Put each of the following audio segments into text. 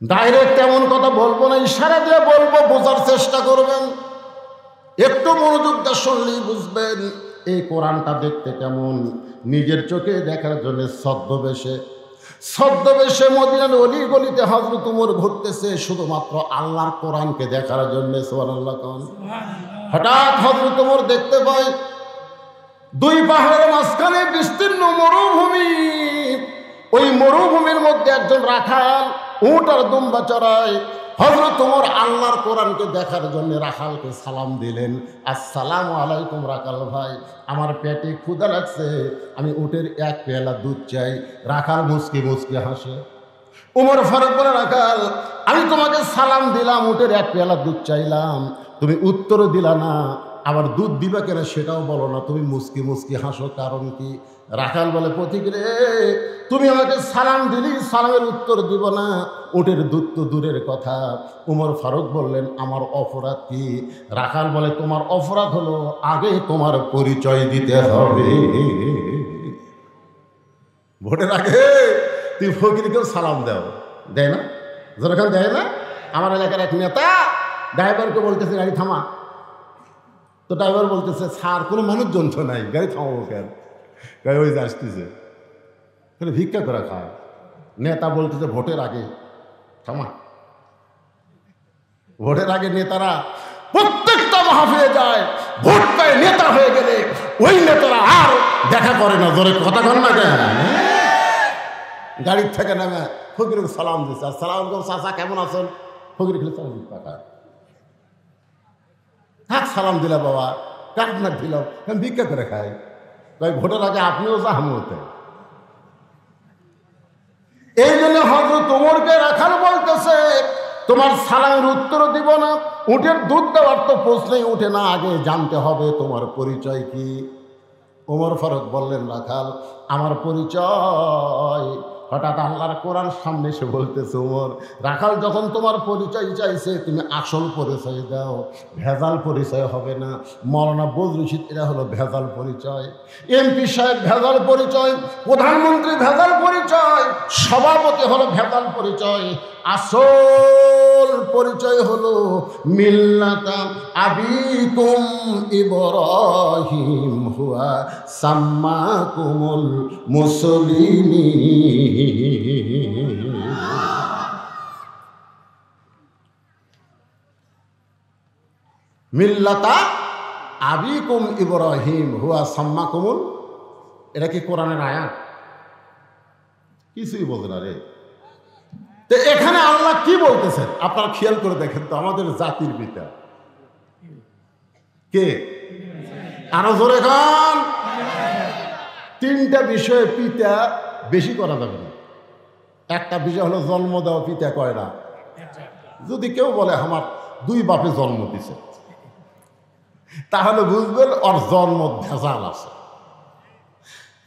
Direct এমন কথা বলবো না, ইশারা দিয়ে বলবো, বোঝার চেষ্টা করবেন। একটু মনোযোগ দিয়ে শুনলেই বুঝবেন এই কোরআনটা দেখতে কেমন। নিজের চোখে দেখার জন্য ছদ্মবেশে মদিনার অলি গলিতে হযরত ওমর ঘুরতেছে শুধুমাত্র আল্লাহর কোরআনকে দেখার জন্য। সুবহানাল্লাহ। হঠাৎ হযরত ওমর দেখতে পায় দুই পাহাড়ের মাঝখানে বিস্তীর্ণ মরুভূমি। ওই মরুভূমির মধ্যে একজন রাখাল উট আর দুম্বা চড়ায়। হযরত ওমর আল্লাহর কোরআনকে দেখার জন্য রাখালকে সালাম দিলেন, আসসালামু আলাইকুম রাখাল ভাই, আমার পেটে ক্ষুধা লাগছে, আমি উটের এক পেয়ালা দুধ চাই। রাখাল মুচকি মুচকি হাসে। ওমর ফারুক বলে, রাখাল, আমি তোমাকে সালাম দিলাম, উটের এক পেয়ালা দুধ চাইলাম, তুমি উত্তরও দিলা না, আবার দুধ দিবা কেন সেটাও বলো না, তুমি মুচকি মুচকি হাসো, কারণ কি? রাখাল বলে, পথিক রে, তুমি আমাকে সালাম দিলি, সালামের উত্তর দিব না, উটের দুধ তো দূরের কথা। ওমর ফারুক বললেন, আমার অপরাধ কি? রাখাল বলে, তোমার অপরাধ হলো আগে তোমার পরিচয় দিতে হবে। ভোটের আগে তুই ফকিরকেও সালাম দাও, দেয় না? যখন দেয় না, আমার এলাকার এক নেতা ড্রাইভারকে বলতেছে গাড়ি থামা, তো ড্রাইভার বলতেছে, স্যার কোনো মানুষজন তো নাই, গাড়ি থামাবো কেন? গাড়ি ওই যে আসতেছে, ভিক্ষা করে খায়। নেতা বলতেছে ভোটের আগে থামা। ভোটের আগে নেতারা প্রত্যেকটা মাহফিলে যায়, ভোট পায় নেতা হয়ে গেলে ওই নেতারা আর দেখা করে না। জোরে কথা কন না কেন? গাড়ির থেকে নামে ফকিরকে সালাম দিচ্ছে, আসসালামু আলাইকুম চাচা, কেমন আছেন? ফকির খেলে চাল টাকা থাক, সালাম দিলা বাবা, কাঠ না দিলাম, ভিক্ষা করে খায়। তাই ভোটের আগে আপনিও যা, আমিও তাই। এই জন্য হযরত ওমরকে রাখাল বলতেছে, তোমার সালামের উত্তর দিব না, উটের দুধ দেওয়ার তো প্রশ্নই উঠে না, আগে জানতে হবে তোমার পরিচয় কি। ওমর ফারুক বললেন, রাখাল, আমার পরিচয়। হঠাৎ আল্লাহর কোরআন সামনে এসে বলতেছে, ওমর, রাখাল যখন তোমার পরিচয় চাইছে, তুমি আসল পরিচয় দাও, ভেজাল পরিচয় হবে না। মৌলানা বদরুশিদ এরা হলো ভেজাল পরিচয়, এমপি সাহেব ভেজাল পরিচয়, প্রধানমন্ত্রী ভেজাল পরিচয়, সভাপতি হলো ভেজাল পরিচয়। আসল পরিচয় হলো মিল্লাতা আবিকুম ইব্রাহিম হুয়া সাম্মাকুমুল মুসলিমিন। মিল্লাতা আবিকুম ইব্রাহিম হুয়া সাম্মাকুমুল, এটা কি কোরআনের আয়াত? কিছুই বলতে না রে। তো এখানে আল্লাহ কি বলতেছেন আপনারা খেয়াল করে দেখেন তো, আমাদের জাতির পিতা কে? আরো জোরে গান। তিনটা বিষয়ে পিতা বেশি করা যাবে না। একটা বিষয় হলো জন্ম দেওয়া, পিতা কয়টা? যদি কেউ বলে আমার দুই বাপে জন্ম দিছে, তাহলে বুঝবেন ওর জন্ম ভেজাল আছে।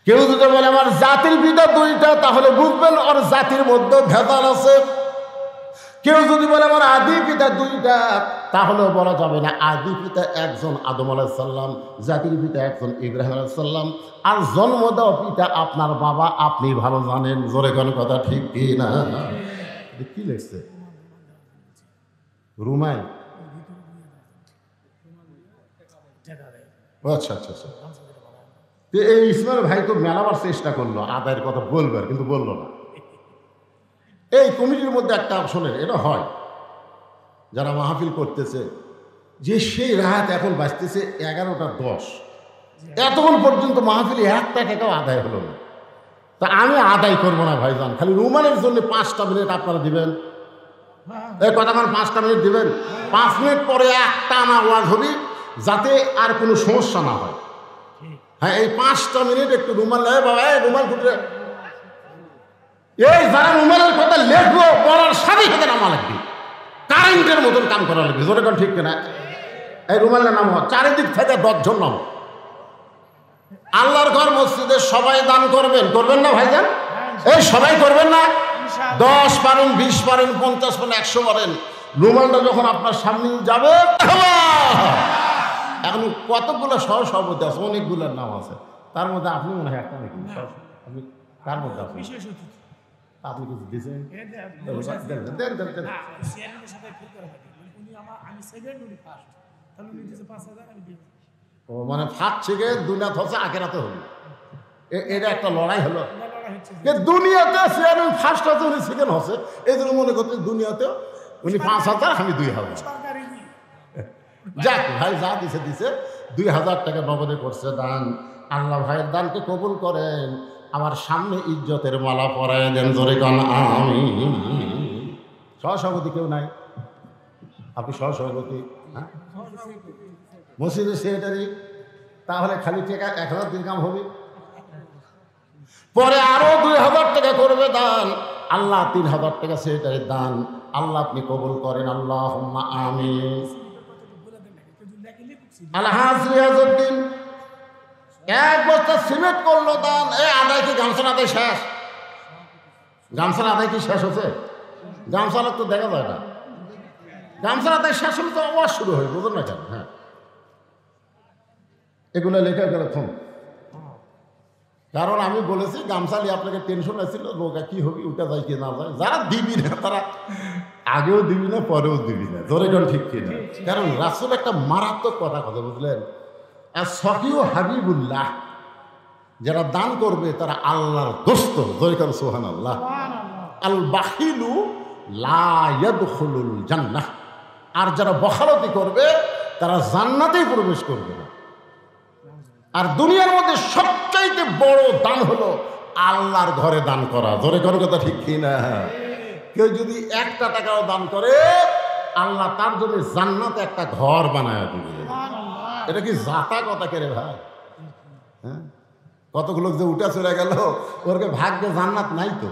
কেউ যদি বলে আমার জাতির পিতা দুইটা, তাহলে বুঝবেন ওর জাতির মধ্যে ভেজাল আছে। কেউ যদি বলে আমার আদি পিতা দুইটা, তাহলে বলা যাবে না। আদি পিতা একজন আদম আলাইহিস সালাম, জাতির পিতা একজন ইব্রাহিম আলাইহিস সালাম, আর জন্ম দেওয়া পিতা আপনার বাবা, আপনি ভালো জানেন। জোরে কোন কথা ঠিক কি না? কি লিখছে রুমাই? আচ্ছা আচ্ছা আচ্ছা। এই ইসমাইল ভাই তো মেলাবার চেষ্টা করলো আদায়ের কথা বলবার, কিন্তু বললো না। এই কমিটির মধ্যে একটা শোনেন, এটা হয় যারা মাহফিল করতেছে, যে সেই রাত এখন বাজতেছে 11:10, এতক্ষণ পর্যন্ত মাহফিলে একটা টাকাও আদায় হলো না। তা আমি আদায় করবো না ভাইজান, খালি রুমানের জন্য 5টা মিনিট আপনারা দিবেন। এই কতক্ষণ 5টা মিনিট দিবেন? 5 মিনিট পরে একটা আনা ওয়াজ হবে, যাতে আর কোনো সমস্যা না হয়। হ্যাঁ, এই 5টা মিনিট একটু রুমাল নেয় বাবা, এই রুমাল ফুটে, এই যারা রুমালের কথা লেখবো পড়ার সাথে সাথে নামা লাগবে, কারেন্টের মতন কাম করা লাগবে। জোরে কোন ঠিক কিনা? এই রুমালের নাম হয়, চারিদিক থেকে 10 জন নাম। আল্লাহর ঘর মসজিদে সবাই দান করবেন, করবেন না ভাইজান? এই সবাই করবেন না? 10 পারেন, 20 পারেন, 50 পারেন, 100 পারেন। রুমালটা যখন আপনার সামনে যাবে, এখন কতগুলো সহসভাপতি আছে, অনেকগুলোর নাম আছে, তার মধ্যে আপনি মনে হয় একটা নাকি? আপনি কার মধ্যে আছেন? আপনি কিছু দিয়েছেন? ও মানে ফার্স্ট থেকে দুনিয়াতে হচ্ছে আখেরাতে হলো, এটা একটা লড়াই হলো। দুনিয়াতে চেয়ারম্যান ফার্স্ট হচ্ছে, উনি সেকেন্ড হচ্ছে, এই জন্য মনে করতে দুনিয়াতেও উনি 5,000 আমি 2,000। যাক ভাই যা দিছে দিছে, 2,000 টাকা নগদে করছে দান। আল্লাহ ভাইয়ের দানকে কবুল করেন, আমার সামনে ইজ্জতের মালা পরায় দেন, জোরে গান আমি। সহসভাপতি কেউ নাই? আপনি সহসভাপতি? হ্যাঁ, মসজিদের সেক্রেটারি, তাহলে খালি টাকা 1,000 দিরহাম হবে, পরে আরো 2,000 টাকা করবে দান। আল্লাহ 3,000 টাকা সেক্রেটারির দান আল্লাহ আপনি কবুল করেন, আল্লাহুম্মা আমিন। আলহাজ রিয়াজউদ্দিন 1 বস্তা সিমেন্ট করলো দান। আদায় কি গামছার আদায় শেষ? গামছার আদায় কি শেষ হচ্ছে? গামছার তো দেখা যায় না। গামছার আদায় শেষ হলে তো আওয়াজ শুরু হয়, বুঝুন না কেন? হ্যাঁ, এগুলো লেখা গেল থম। কারণ আমি বলেছি গামছা নিয়ে আপনাকে টেনশন আসছিল, লোকা কি হবে, উঠে যায় কি না যায়। যারা দিবি না তারা আগেও দিবি না, পরেও দিবি না, ধরে কোন ঠিক কিনা। কারণ রাসূল একটা মারাত্মক কথা বুঝলেন, সফিউ হাবিবুল্লাহ, যারা দান করবে তারা আল্লাহর দোস্ত, ধরে কোন সুবহানাল্লাহ। আল বাখিলু লা ইয়াদখুলুল জান্নাহ, আর যারা বখালতি করবে তারা জান্নাতেই প্রবেশ করবে না। আর দুনিয়ার মধ্যে সবচাইতে বড় দান হলো আল্লাহর ঘরে দান করা, ধরে কোন কথা ঠিক কিনা। কেউ যদি 1 টাকাও দান করে, আল্লাহ তার জন্য জান্নাতে একটা ঘর বানায় দিবে। এটা কি জাতা কথা কেরে ভাই? হ্যাঁ, কতগুলো যে উঠে চলে গেল, ওরকে ভাগ্যে জান্নাত নাই তো,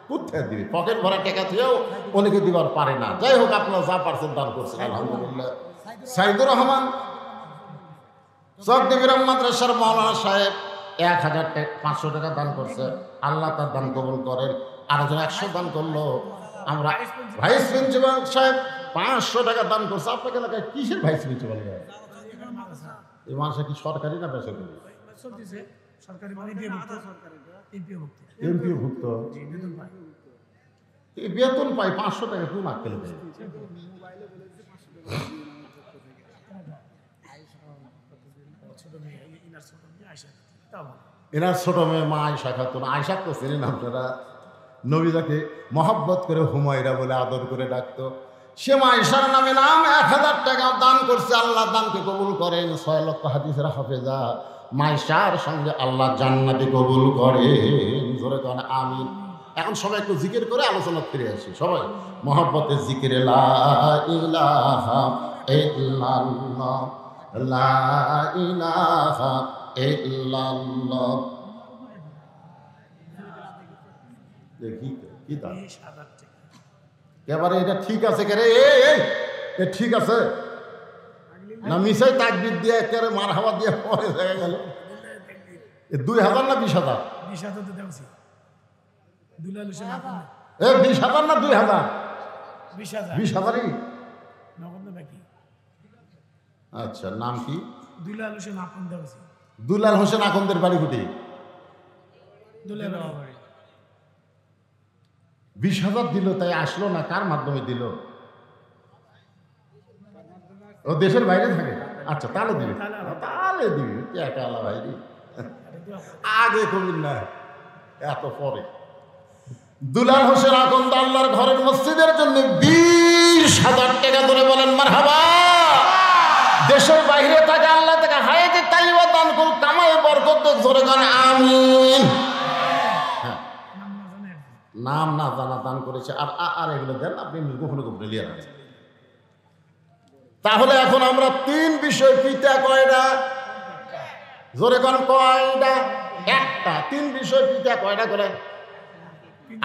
কোথায় দিবে? পকেট ভরা টাকা থেকেও অনেকে দিবার পারে না। যাই হোক, আপনারা যা পারছেন দান করছেন, আলহামদুলিল্লাহ। সাইদুর রহমান চকদিবিরাম মাদ্রাসার মাওলানা সাহেব 1,500 টাকা দান করছে, আল্লাহ তার দান কবুল করেন। আরেকজন 100 দান করলো। আমরা ভাইস প্রিন্সিপাল সাহেব 500 টাকা দান করছে। আপনাকে এলাকায় কিসের ভাইস প্রিন্সিপাল? এই মানুষ কি সরকারি না বেসরকারি? এমপিও ভুক্ত, বেতন পাই 500 টাকা, কোন আক্কেলে দেয়? এনার ছোট মেয়ে মা আয়েশা খাতুন। আয়েশা তো চেনেন আপনারা, নবীজাকে মহব্বত করে হুমায়রা বলে আদর করে ডাকতো। সে মা আয়েশার নামে 1,000 টাকা দান করছে, আল্লাহ দানকে কবুল করেন। 6 লক্ষ হাদিসের হাফেজা মা আয়েশার সঙ্গে আল্লাহ জান্নাতে কবুল করেন, জোরে কোন আমিন। এখন সবাই একটু জিকির করে আলোচনা ফিরে আসি। সবাই মহব্বতের জিকিরে লা ইলাহা ইল্লাল্লাহ, লা ইলাহা ইল্লাল্লাহ। দেখি কি দাম এবারে, এটা ঠিক আছে কে রে? এ ঠিক আছে না? মিশাই তাকবীর দিয়ে একেবারে মার হাওয়া দিয়ে পরে হয়ে গেল। 2,000 না 20,000? 20,000 তো দেওছি। 20,000 না 2,000? 20,000ই। আচ্ছা, নাম কি? দুলাল হোসেন আপন দেওছি। দুলাল হোসেন আকন্দের বাড়ি কুটি? 20,000 দিল, তাই আসলো না? কার মাধ্যমে দিল? ও দেশের বাইরে থাকে। আচ্ছা, তাহলে দিবি, তাহলে দিবি। একা আলা ভাই, আগে কমিন না, এত পরে। দুলাল হোসেন আকন্দ আল্লাহর ঘরের মসজিদের জন্য 20,000 টাকা ধরে বলেন মারহাবা। দেশের বাইরে থাকে, আল্লাহ থেকে হায়াতে তাইবা দান করুন, কামাই বরকত দেখ, জোরে গান আমিন। নাম না জানা দান করেছে। আর এগুলো দেন আপনি গোপনে গোপনে লিয়ে রাখেন। তাহলে এখন আমরা 3 বিষয়, পিতা কয়টা? জোরে কোন কয়টা? একটা। 3 বিষয় পিতা কয়টা করে?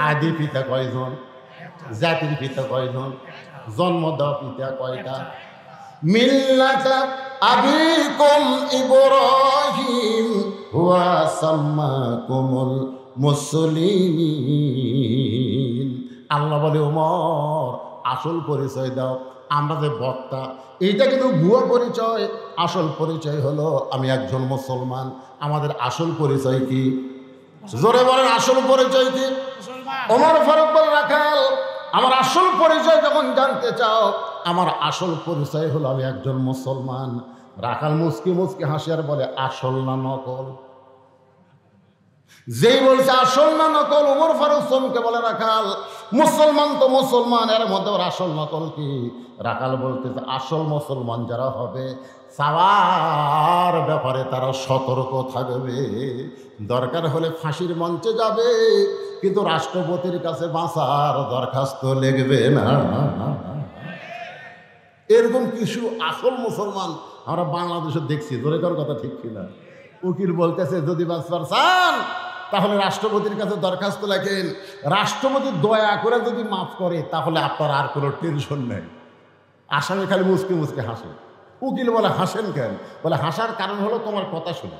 আদি পিতা কয়জন? জাতির পিতা কয়জন? জন্ম দেওয়া পিতা কয়টা? মিল্লাতা আবিকুম ইব্রাহিম ওয়া সাম্মাকুমুল মুসলিমিন। আল্লাহ বলে, ওমর আসল পরিচয় দাও। আমরা যে বক্তা, এইটা কিন্তু ভুয়া পরিচয়। আসল পরিচয় হলো আমি একজন মুসলমান। আমাদের আসল পরিচয় কি? জোরে বলেন, আসল পরিচয় কি? ওমর ফারুক বলে, রাখাল আমার আসল পরিচয় যখন জানতে চাও, আমার আসল পরিচয় হলো আমি একজন মুসলমান। রাখাল মুচকি মুচকি হাসি আর বলে, আসল না নকল? যেই বলছে আসল না নকল, ওমর ফারুক চমকে বলে, রাখাল মুসলমান তো মুসলমান, এর মধ্যে ওর আসল নকল কি? রাখাল বলতেছে, আসল মুসলমান যারা হবে চাওয়ার ব্যাপারে তারা সতর্ক থাকবে, দরকার হলে ফাঁসির মঞ্চে যাবে, কিন্তু রাষ্ট্রপতির কাছে বাঁচার দরখাস্ত লিখবে না। এরকম কিছু আসল মুসলমান আমরা বাংলাদেশে দেখছি। দরকার কথা ঠিক কিনা? উকিল বলতেছে, যদি বাঁচবার চান তাহলে রাষ্ট্রপতির কাছে দরখাস্ত লেখেন, রাষ্ট্রপতি দয়া করে যদি মাফ করে তাহলে আপনার আর কোনো টেনশন নেই। আসামি খালি মুচকে মুচকে হাসে। উকিল বলে, হাসেন কেন? বলে, হাসার কারণ হলো তোমার কথা শুনে।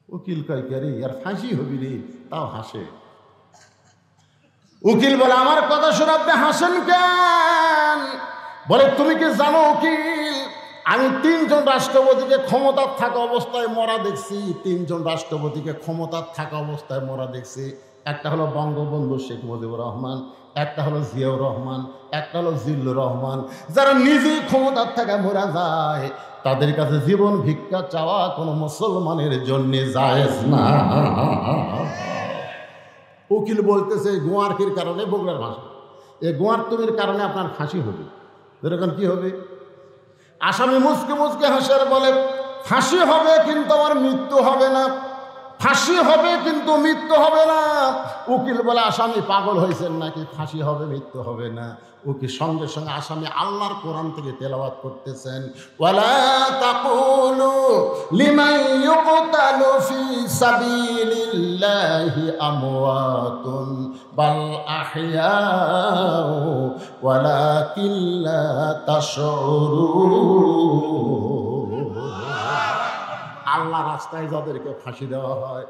উকিল কয়, কে রে, আর ফাঁসি হবি রে, তাও হাসে। উকিল বলে, আমার কথা শুনে আপনি হাসেন কেন? বলে, তুমি কি জানো উকিল, আমি 3 জন রাষ্ট্রপতিকে ক্ষমতার থাকা অবস্থায় মরা দেখছি। 3 জন রাষ্ট্রপতিকে ক্ষমতার থাকা অবস্থায় মরা দেখছি। একটা হলো বঙ্গবন্ধু শেখ মুজিবুর রহমান, একটা হলো জিয়াউর রহমান, একটা হলো জিল্লুর রহমান। যারা নিজেই ক্ষমতার থাকা মরা যায়, তাদের কাছে জীবন ভিক্ষা চাওয়া কোনো মুসলমানের জন্য জায়েজ না। উকিল বলতেছে, গোয়ারকির কারণে, বগুড়ার ভাষা, এই গোয়ারতুমির কারণে আপনার ফাঁসি হবে। এরকম কি হবে? আসামি মুচকে মুচকে হাসার বলে, ফাঁসি হবে কিন্তু আমার মৃত্যু হবে না। ফাঁসি হবে কিন্তু মৃত্যু হবে না। উকিল বলে, আসামি পাগল হয়েছেন নাকি? ফাঁসি হবে মৃত্যু হবে না। উকিল সঙ্গে সঙ্গে আসামি আল্লাহর কোরআন থেকে তেলাওয়াত করতেছেন, ওয়ালা তাকুলু লিমান ইউকতালু ফি সাবিলিল্লাহি আমওয়াতুন বাল আহইয়াউ ওয়ালাকিন লা তাশউরুন। আল্লাহ রাস্তায় যাদেরকে ফাঁসি দেওয়া হয়,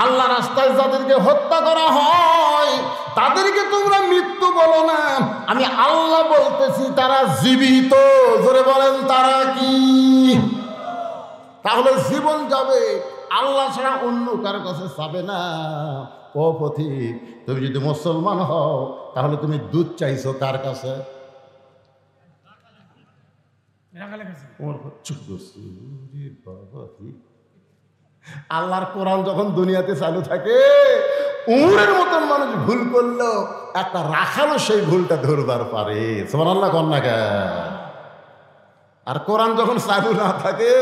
আল্লাহ রাস্তায় যাদেরকে হত্যা করা হয়, তাদেরকে তোমরা মৃত্যু বলো না, আমি আল্লাহ বলতেছি তারা জীবিত। জোরে বলেন, তারা কি? তাহলে জীবন যাবে, আল্লাহ ছাড়া অন্য কারো কাছে যাবে না। ও পথিক, তুমি যদি মুসলমান হও তাহলে তুমি দুধ চাইছো কার কাছে? আল্লাহর কোরআন যখন দুনিয়াতে চালু থাকে, উমরের মতন মানুষ ভুল করলো, একটা রাখালও সেই ভুলটা ধরবার পারে। সুবহানাল্লাহ কন্যা। আর কোরআন যখন চালু না থাকে,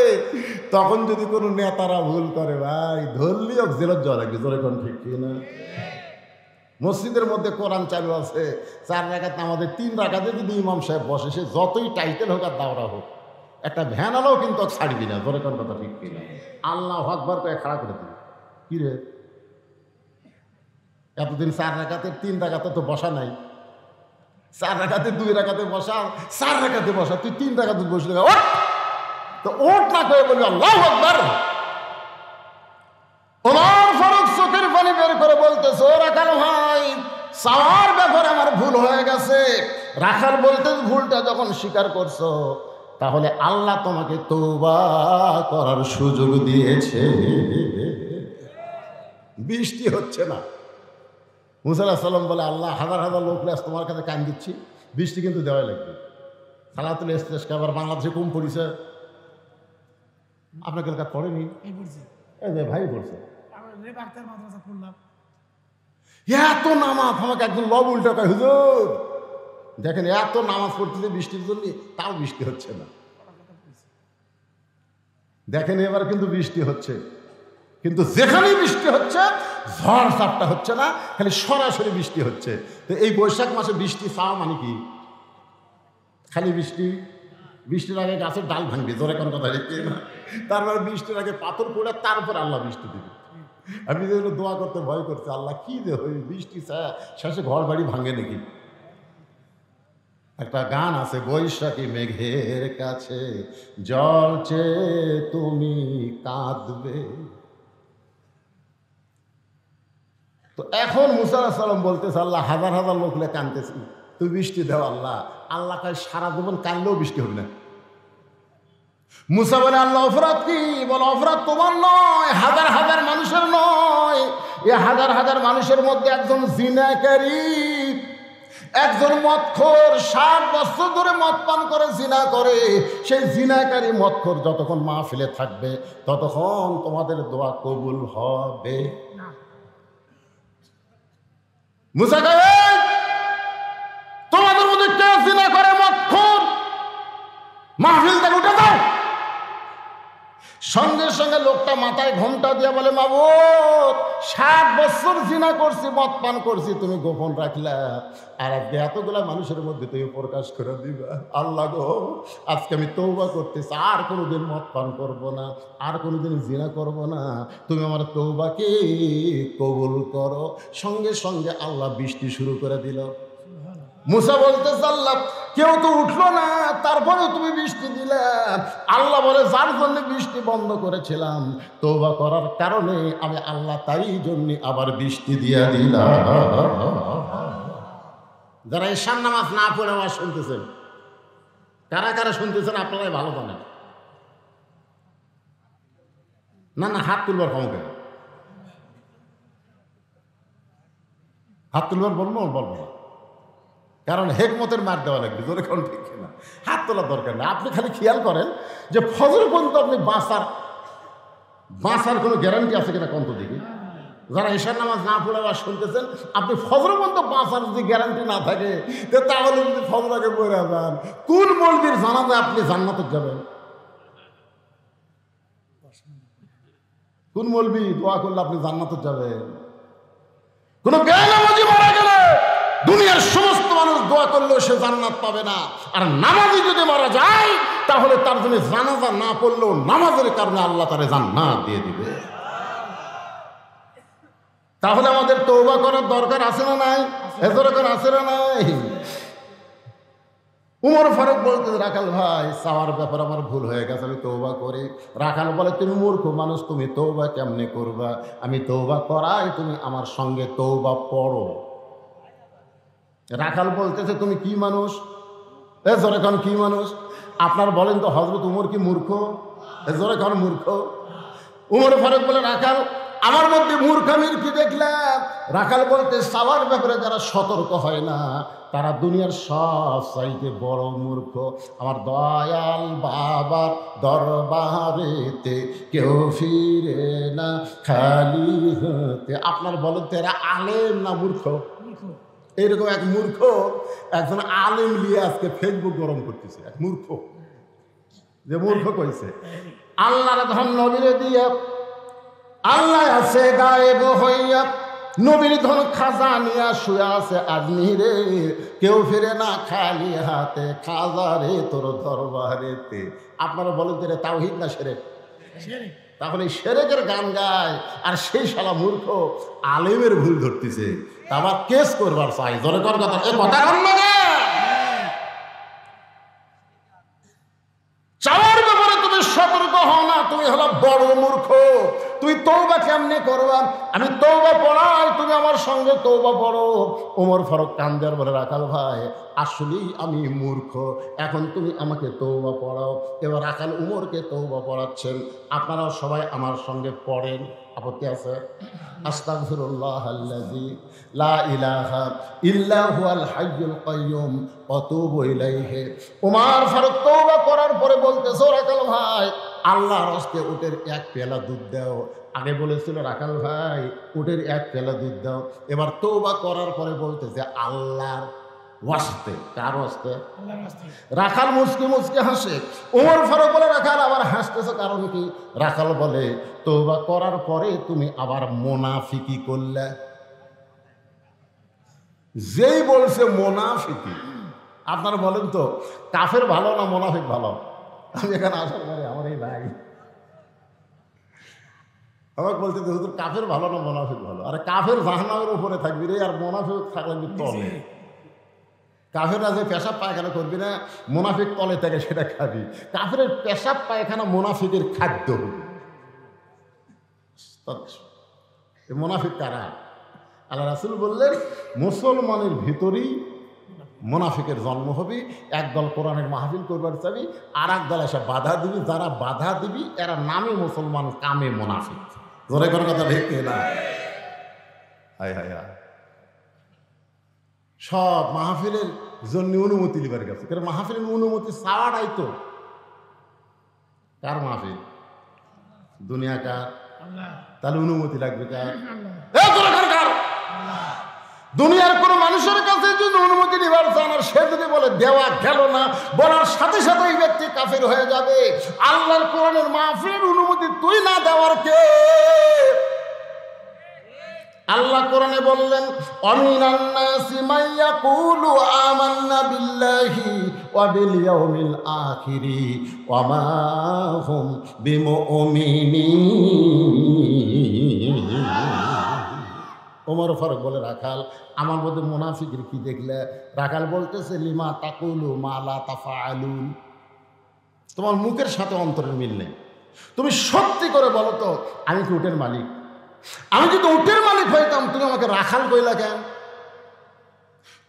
তখন যদি কোনো নেতারা ভুল করে, ভাই ধরলিও জেলত যাওয়া লাগবে। জোরে কোন ঠিক কিনা? মসজিদের মধ্যে কোরআন চালু আছে, 4 রাকাত আমাদের 3 রাকাতে যদি ইমাম সাহেব বসে, সে যতই টাইটেল হোক আর দাওরা হোক, একটা ভ্যানালাও কিন্তু ছাড়বি না। ধরে কোন কথা ঠিক কিনা? আল্লাহু আকবার করে খাড়া করে দিবি। কি রে, এতদিন 4 রাকাতে 3 রাকাতে তো বসা নাই, 4 রাকাতে 2 রাকাতে বসা, 4 রাকাতে বসা, তুই 3 রাকাতে বসলে ওঠ, তো ওঠ না করে বলবি আল্লাহু আকবার। ওমর ফারুক চোখের পানি বের করে বলতেছে, ও রাখাল ভাই, চাওয়ার ব্যাপারে আমার ভুল হয়ে গেছে। রাখাল বলতে, ভুলটা যখন স্বীকার করছো তাহলে আল্লাহ তোমাকে তওবা করার সুযোগ দিয়েছে। বৃষ্টি হচ্ছে না। মুসা আলাইহিস সালাম বলে, আল্লাহ হাজার হাজার লোক তোমার কাছে কান দিচ্ছি, বৃষ্টি কিন্তু দেওয়াই লাগবে। সালাতুল ইস্তিসকা আবার বাংলাদেশে কম পড়িছে, আপনাকে এলাকা পড়েনি? এই যে ভাই বলছে, এত নামাজ আমাকে একজন লব উল্টা কয়, হুজুর দেখেন এত নামাজ পড়তেছে বৃষ্টির জন্য, তাও বৃষ্টি হচ্ছে না। দেখেন এবার কিন্তু বৃষ্টি হচ্ছে, কিন্তু যেখানেই বৃষ্টি হচ্ছে ঝড় ঝাপটা হচ্ছে না, খালি সরাসরি বৃষ্টি হচ্ছে। তো এই বৈশাখ মাসে বৃষ্টি চাওয়া মানে কি? খালি বৃষ্টি? বৃষ্টির আগে গাছের ডাল ভাঙবে, জোরে কোন কথা দেখতে না। তারপরে বৃষ্টির আগে পাথর পড়ে তারপর আল্লাহ বৃষ্টি দেবে। আমি যেগুলো দোয়া করতে ভয় করছি, আল্লাহ কি যে হই বৃষ্টি শেষে ঘর বাড়ি ভাঙে নাকি? একটা গান আছে, বৈশাখী মেঘের কাছে জল চেয়ে তুমি কাঁদবে। তো এখন মুসা আলাইহিস সালাম বলতেছে, আল্লাহ হাজার হাজার লোক লে কাঁদতেছি, তুই বৃষ্টি দেও আল্লাহ। আল্লাহ কাজ সারা জীবন কানলেও বৃষ্টি হবে না। মুসা বলে আল্লাহ অপরাধ কি? বলে অপরাধ তোমার নয়, হাজার হাজার মানুষের নয়, এ হাজার হাজার মানুষের মধ্যে একজন জিনাকারী, একজন মদখোর 60 বছর ধরে মদ পান করে জিনা করে, সেই জিনাকারী মদখোর যতক্ষণ মাহফিলে থাকবে ততক্ষণ তোমাদের দোয়া কবুল হবে না। মুসা কয় তোমাদের মধ্যে কে জিনা করে মদখোর, মাহফিল থেকে উঠে যাও। সঙ্গে সঙ্গে লোকটা মাথায় ঘোমটা দিয়ে বলে মাবুদ 60 বছর জিনা করছি, মদ পান করছি, তুমি গোপন রাখলা, আর আজকে এতগুলা মানুষের মধ্যে তুমি প্রকাশ করে দিবা। আল্লাহ গো, আজকে আমি তওবা করতেছি, আর কোনোদিন মদ পান করব না, আর কোনোদিন জিনা করব না, তুমি আমার তওবাকে কবুল করো। সঙ্গে সঙ্গে আল্লাহ বৃষ্টি শুরু করে দিল। মুসা বলতেছে আল্লাহ কেউ তো উঠলো না, তারপরেও তুমি বৃষ্টি দিলে। আল্লাহ বলে যার জন্য বৃষ্টি বন্ধ করেছিলাম তওবা করার কারণে আমি আল্লাহ তাই জন্য আবার বৃষ্টি দিয়া দিলাম। যারা ঈশান নামাজ না পড়ে আওয়াজ শুনতেছেন, কারা কারা শুনতেছেন আপনারাই ভালো জানেন। না না, হাত তুলবার ক্ষমতা, হাত তুলবার বলবো বলবো না, কারণ হেকমতের মার দেওয়া লাগবে, জোরে কারণ ঠিক না, হাত তোলার দরকার না। আপনি খালি খেয়াল করেন যে ফজর পর্যন্ত আপনি বাঁচার কোনো গ্যারান্টি আছে কিনা কন্ত দিকে। যারা ঈশার নামাজ না পড়ে আবার শুনতেছেন, আপনি ফজর পর্যন্ত বাঁচার যদি গ্যারান্টি না থাকে তাহলে যদি ফজর আগে পড়ে যান, কোন মৌলবীর জানাজা আপনি জান্নাতে যাবেন? কোন মৌলবী দোয়া করলে আপনি জান্নাতে যাবেন? কোন বেনামাজি মারা গেলে দুনিয়ার সমস্ত মানুষ দোয়া করলেও সে জান্নাত পাবে না, আর নামাজি যদি মারা যায় তাহলে তার জন্য জানাজা না পড়লেও নামাজের কারণে আল্লাহ তারে জান্নাত দিয়ে দিবে। তাহলে আমাদের তওবা করার দরকার আছে না নাই? দরকার আছে না নাই? উমর ফারুক বলতে রাখাল ভাই চাওয়ার ব্যাপার আমার ভুল হয়ে গেছে, আমি তওবা করি। রাখাল বলে তুমি মূর্খ মানুষ, তুমি তওবা কেমনে করবা? আমি তওবা করাই, তুমি আমার সঙ্গে তওবা পড়ো। রাখাল বলতেছে তুমি কি মানুষ? জোরে খান কি মানুষ? আপনার বলেন তো হযরত উমর কি মূর্খ? জোরে খান মূর্খ। উমর ফারুক বলে রাখাল আমার মধ্যে মূর্খামির কি দেখলাম? রাখাল বলতে চাওয়ার ব্যাপারে যারা সতর্ক হয় না তারা দুনিয়ার সব চাইতে বড় মূর্খ। আমার দয়াল বাবার দরবারেতে কেউ ফিরে না খালি হতে। আপনার বলেন তো এরা আলেম না মূর্খ? এইরকম এক মূর্খ একজন আলেম নিয়ে আজকে ফেসবুক গরম করতেছে। এক মূর্খ, যে মূর্খ কইছে আল্লাহর ধন নবীরে দিয়ে আল্লাহ আছে গায়েব হইয়া, নবীর ধন খাজা নিয়া শুয়ে আছে আজমিরে, কেউ ফিরে না খালি হাতে, খাজা রে তোর দরবারেতে। আপনারা বলেন তো তাওহীদ না শিরক? তাহলে শিরকের গান গায় আর সেই শালা মূর্খ আলেমের ভুল ধরতেছে, আবার কেস করবার চাই। জোরে কর কথা, এ কথা কর না। চাওয়ার ব্যাপারে তুমি সতর্ক হও না, তুমি হলো বড় মূর্খ। তুই তওবা কেমনে করবা? আমি তওবা পড়াই, তুমি আমার সঙ্গে তওবা পড়ো। ওমর ফারুক কান্দার বলে রাখাল ভাই আসলেই আমি মূর্খ, এখন তুমি আমাকে তওবা পড়াও। এবার রাখাল উমরকে তওবা পড়াচ্ছেন, আপনারাও সবাই আমার সঙ্গে পড়েন, আপত্তি আছে? আস্তাগফিরুল্লাহাল্লাযী লা ইলাহা ইল্লা হুয়াল হাইয়ুল কাইয়্যুম ওয়া তুবু ইলাইহি। ওমর ফারুক তওবা করার পরে বলতেছে রাখাল ভাই আল্লাহর হস্তে উটের এক পেয়ালা দুধ দাও। আগে বলেছিল রাখাল ভাই উটের এক পেয়ালা দুধ দাও, এবার তওবা করার পরে বলতেছে আল্লাহর ওয়াস্তে। কার ওয়াস্তে? রাখাল মুচকি মুচকি হাসে। ওমর ফারুক বলে রাখাল আবার হাসতেছে কারণ কি? রাখাল বলে তওবা করার পরে তুমি আবার মুনাফিকি করলে। যেই বলছে মুনাফিকি, আপনারা বলেন তো কাফের ভালো না মুনাফিক ভালো? আমি এখানে আসার পরে আমার এই ভাই আমাকে বলতে হুজুর কাফের ভালো না মুনাফিক ভালো? আরে কাফের জাহান্নামের উপরে থাকবি রে, আর মুনাফিক থাকলে তলে। কাফেররা যে পেশাব পায়খানা করবি না, মুনাফিক তলে থেকে সেটা খাবি। কাফের পেশাব পায়খানা মুনাফিকের খাদ্য হবে। মুনাফিক কারা? আল্লাহ রাসূল বললেন মুসলমানের ভিতরেই মুনাফিকের জন্ম হবি, একদল কোরআনের মাহফিল করবার চাবি, আর এক দল এসে বাধা দিবি, যারা বাধা দিবি এরা নামে মুসলমান, কামে মুনাফিক। জোরে কোনো কথা ঠিক না? হায় হায় হায়, সব মাহফিলের জন্য অনুমতি লিবার গেছে, কারণ মাহফিলের অনুমতি চাওয়াটাই তো কার মাহফিল? দুনিয়া কার? তাহলে অনুমতি লাগবে কার? দুনিয়ার কোন মানুষের কাছে যদি অনুমতি নিবার চান আর সে যদি বলে দেওয়া গেল না, বলার সাথে সাথে ওই ব্যক্তি কাফের হয়ে যাবে। আল্লাহর কোরআনের মাহফিলের অনুমতি তুই না দেওয়ার কে? আল্লাহ কোরআনে বললেন, অমিনান নাসি মান ইয়াকুলু আমান্না বিল্লাহি ওয়া বিল ইয়াউমিল আখিরি ওয়া মা হুম বিমুমিনিন। ওমর ফারুক বলে, রাখাল আমার মধ্যে মুনাফিকের কি দেখলে? রাখাল বলতেছে, লিমা তাকুলু মা লা তাফআলুন। তোমার মুখের সাথে অন্তরের মিল নেই। তুমি সত্যি করে বলো তো, আমি কি উটের মালিক? আমি যদি উটের মালিক হইতাম তুমি আমাকে রাখাল কইলা কেন?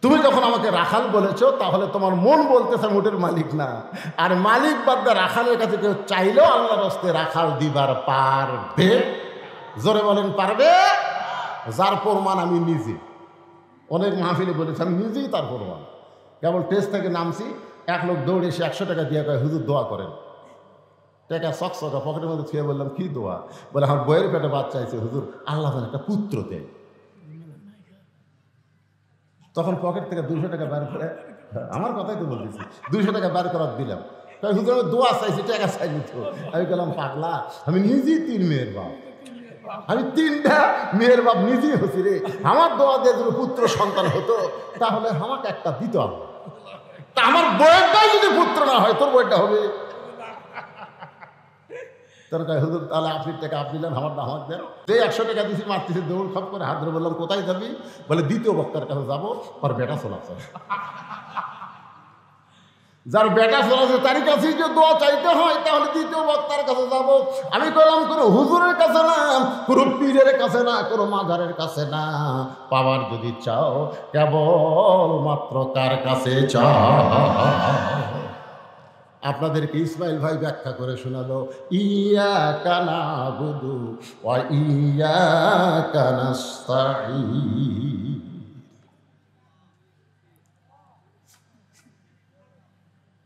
তুমি যখন আমাকে রাখাল বলেছো তাহলে তোমার মন বলতেছে আমি উটের মালিক না। আর মালিক বাদ দিয়ে রাখালের কাছে কেউ চাইলেও আল্লাহর রাস্তায় রাখাল দিবার পারবে? জোরে বলেন, পারবে? যার প্রমাণ আমি নিজে, অনেক মাহফিলে বলেছি আমি নিজেই তার প্রমাণ। কেবল টেস্ট থেকে নামছি, এক লোক দৌড়ে এসে 100 টাকা দিয়ে কয়, হুজুর দোয়া করেন। টাকা চকচকা পকেটের মধ্যে ছুঁয়ে বললাম, কি দোয়া? বলে, আমার বইয়ের পেটে বাচ্চা আছে হুজুর, আল্লাহ যেন একটা পুত্র দেয়। তখন পকেট থেকে 200 টাকা বের করে, আমার কথাই তো বলতেছি, 200 টাকা বের করার দিলাম। হুজুর আমি দোয়া চাইছি, টাকা চাইনি তো। আমি বললাম, পাগলা, আমি নিজেই 3 মেয়ের বাপ, আমি 3টা মেয়ের বাপ নিজেই হচ্ছি রে। আমার দোয়া দিয়ে যদি পুত্র সন্তান হতো তাহলে আমাকে একটা দিত। তা আমার বইয়েরটাই যদি পুত্র না হয়, তোর বইটা হবে? তোর কয়, হুজুর তাহলে আপনি টাকা আপনি দেন, আমার দাম দেন। যে 100 টাকা দিয়েছি মারতেছি, দৌড় খপ করে হাত ধরে বললাম, কোথায় যাবি? বলে, দ্বিতীয় বক্তার কাছে যাবো, আর বেটা চলাচ্ছে। যার বেটা চলাচ্ছে তারই কাছেই যে দোয়া চাইতে হয়, তাহলে দ্বিতীয় বক্তার কাছে যাব। আমি কইলাম, কোনো হুজুরের কাছে না, কোনো পীরের কাছে না, কোনো মাজারের কাছে না। পাওয়ার যদি চাও কেবল মাত্র কার কাছে চাও? আপনাদেরকে ইসমাইল ভাই ব্যাখ্যা করে শোনালো, ইয়াকা নাবুদু ওয়া ইয়াকা নাস্তাঈন।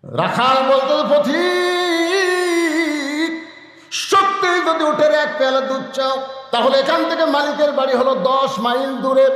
রাখাল বলতে, পথিক সত্যি যদি উঠের 1 পেয়ালা দুধ চাও তাহলে এখান থেকে মালিকের বাড়ি হলো 10 মাইল দূরে।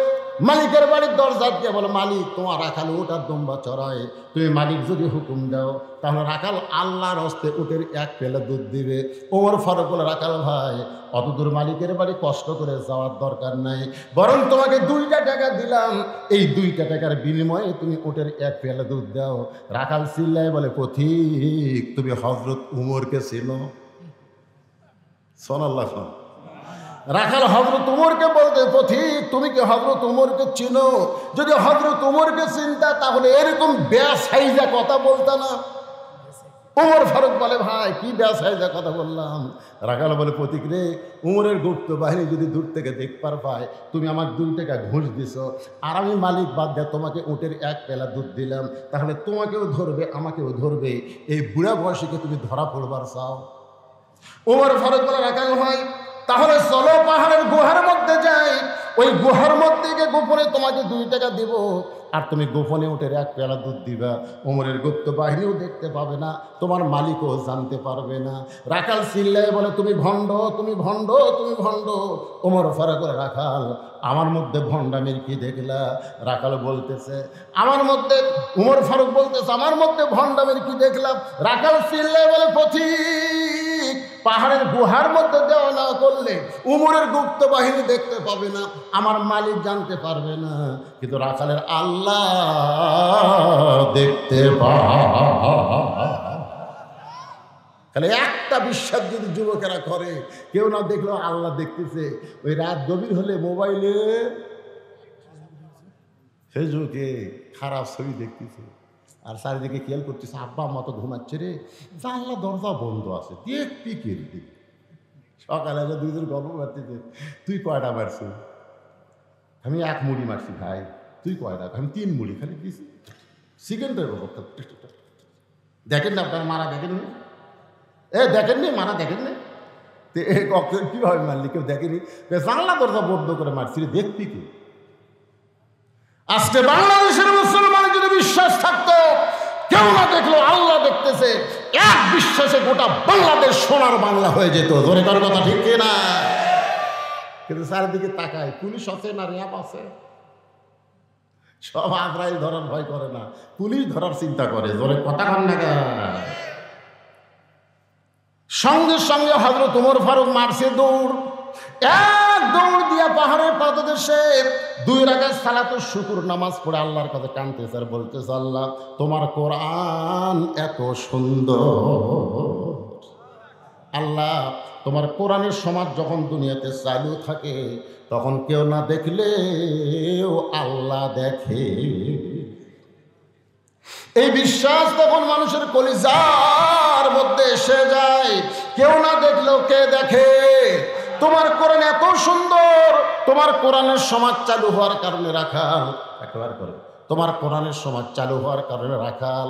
মালিকের বাড়ির দরজা দিয়ে বলো, মালিক তোমার রাখাল উট আর দুম্বা চড়ায়, তুমি মালিক যদি হুকুম দাও তাহলে রাখাল আল্লাহর হস্তে উটের 1 পেয়ালা দুধ দিবে। ওমর ফারুক বলে, রাখাল ভাই অত দূর মালিকের বাড়ি কষ্ট করে যাওয়ার দরকার নাই, বরং তোমাকে 2টা টাকা দিলাম, এই 2টা টাকার বিনিময়ে তুমি উটের 1 পেয়ালা দুধ দাও। রাখাল চিল্লায় বলে, পথিক তুমি হযরত উমরকে চেনো? সুবহানাল্লাহ। রাখাল হযরত উমরকে বলতে, পথিক তুমি কি হযরত উমরকে চিনো? যদি হযরত উমরকে চিনতা তাহলে এরকম বেসাইজা কথা বলতা না। উমর ফারুক বলে, ভাই কি বেসাইজা কথা বললাম? রাখাল বলে, পথিক রে, উমরের গুপ্ত বাহিনী যদি দূর থেকে দেখবার পায় তুমি আমার 2 টাকা ঘুষ দিছ, আর আমি মালিক বাদ দিয়ে তোমাকে উটের 1 পেলা দুধ দিলাম, তাহলে তোমাকেও ধরবে আমাকেও ধরবে। এই বুড়া বয়সীকে তুমি ধরা পড়বার চাও? উমর ফারুক বলে, রাখাল ভাই তাহলে চলো পাহাড়ের গুহার মধ্যে যাই, ওই গুহার মধ্যে গিয়ে গোপনে তোমাকে 2 টাকা দিব, আর তুমি গোপনে উঠে 1 পেয়ালা দুধ দিবা। ওমরের গুপ্ত বাহিনীও দেখতে পাবে না, তোমার মালিকও জানতে পারবে না। রাখাল চিল্লায় বলে, তুমি ভণ্ড, তুমি ভণ্ড, তুমি ভণ্ড। ওমর ফারুক বলে, রাখাল আমার মধ্যে ভণ্ডামির কি দেখলা? রাখাল বলতেছে, আমার মধ্যে, উমর ফারুক বলতেছে, আমার মধ্যে ভণ্ডামির কি দেখলাম? রাখাল চিল্লায় বলে, পথিক পাহাড়ের গুহার মধ্যে দেওয়া না করলে উমরের গুপ্ত বাহিনী দেখতে পাবে না, আমার মালিক জানতে পারবে না, কিন্তু রাখালের আল্লাহ দেখতে পায়। তাহলে একটা বিশ্বাস যদি যুবকেরা করে, কেউ না দেখলেও আল্লাহ দেখতেছে। ওই রাত গভীর হলে মোবাইলে ফেসবুকে খারাপ ছবি দেখতেছে, আর চারিদিকে খেয়াল করতেছে, আব্বা আম্মা তো ঘুমাচ্ছে রে, জানলা দরজা বন্ধ আছে, দেখবি কে রে? সকালে 2 জন গল্প মারতেছে, তুই কয়টা মারছিস? আমি 1 মুড়ি মারছি। ভাই তুই কয়টা? আমি 3 মুড়ি খালি দিয়েছি। সেকেন্ডের দেখেন না আপনার মারা দেখেননি? দেখেননি মারা দেখেননি? কিভাবে মারলি? কেউ দেখেনি? জানলা দরজা বন্ধ করে মারছি, দেখবি কি? আজকে বাংলাদেশের মুসলমান যদি বিশ্বাস থাকতো, কেউ না দেখলো আল্লাহ দেখতেছে, এক বিশ্বাসে গোটা বাংলাদেশ সোনার বাংলা হয়ে যেত। জোরে করার কথা ঠিক না? কিন্তু চারিদিকে তাকায়, পুলিশ আছে না র্যাব আছে, সব আজরাইল ধরার ভয় করে না, পুলিশ ধরার চিন্তা করে। জোরে কথা কন না। সঙ্গে সঙ্গে হযরত ওমর ফারুক মারছে দৌড়, এক দৌড় দিয়া পাহাড়ের পাদদেশে 2 রাকাত সালাতুল শুকর নামাজ পড়ে আল্লাহর কাছে কাঁদতেছে আর বলতেছে, আল্লাহ তোমার কোরআন এত সুন্দর, আল্লাহ তোমার কোরআনের সমাজ যখন দুনিয়াতে চালু থাকে তখন কেউ না দেখলেও আল্লাহ দেখে। এই বিশ্বাস তখন মানুষের কলিজার মধ্যে এসে যায়, কেউ না দেখলেও কে দেখে। তোমার কোরআন এত সুন্দর, তোমার কোরআনের সমাজ চালু হওয়ার কারণে রাখাল, একবার করে তোমার কোরআনের সমাজ চালু হওয়ার কারণে রাখাল,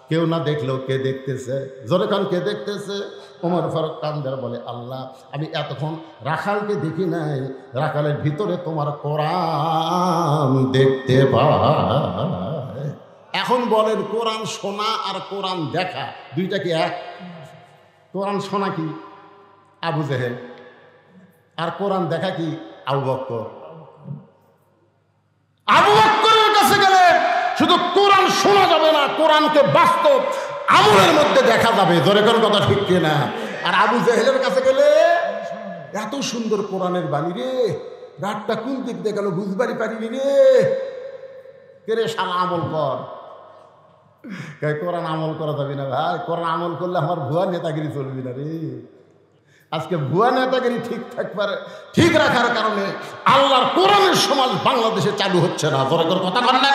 কেউ না দেখলেও কে দেখতেছে? জোরে কান, কে দেখতেছে? ওমর ফারুক কান্দার বলে, আল্লাহ আমি এতক্ষণ রাখালকে দেখি নাই, রাখালের ভিতরে তোমার কোরআন দেখতে পাই। এখন বলেন, কোরআন শোনা আর কোরআন দেখা দুইটা কি এক? কোরআন শোনা কি আবু জেহেল, আর কোরআন দেখা কি আবু বকর। আবু বকরের কাছে গেলে শুধু কোরআন শোনা যাবে না, কোরআনকে বাস্তব আমলের মধ্যে দেখা যাবে। জোরে কোন কথা ঠিক কিনা? আর আবু জেহেলের কাছে গেলে এত সুন্দর কোরআনের বাণী রে, রাতটা কোন দিক দিয়ে গেল বুঝবারই পারিনি রে, কে রে শালা আমল কর। কোরআন আমল করা যাবে না ভাই, কোরআন আমল করলে আমার ভুয়া নেতাগিরি চলবি না রে। আজকে ভুয়া নেতাগিরি ঠিক রাখার কারণে আল্লাহর কোরআনের সমাজ বাংলাদেশে চালু হচ্ছে না। জোরে করে কথা বল না।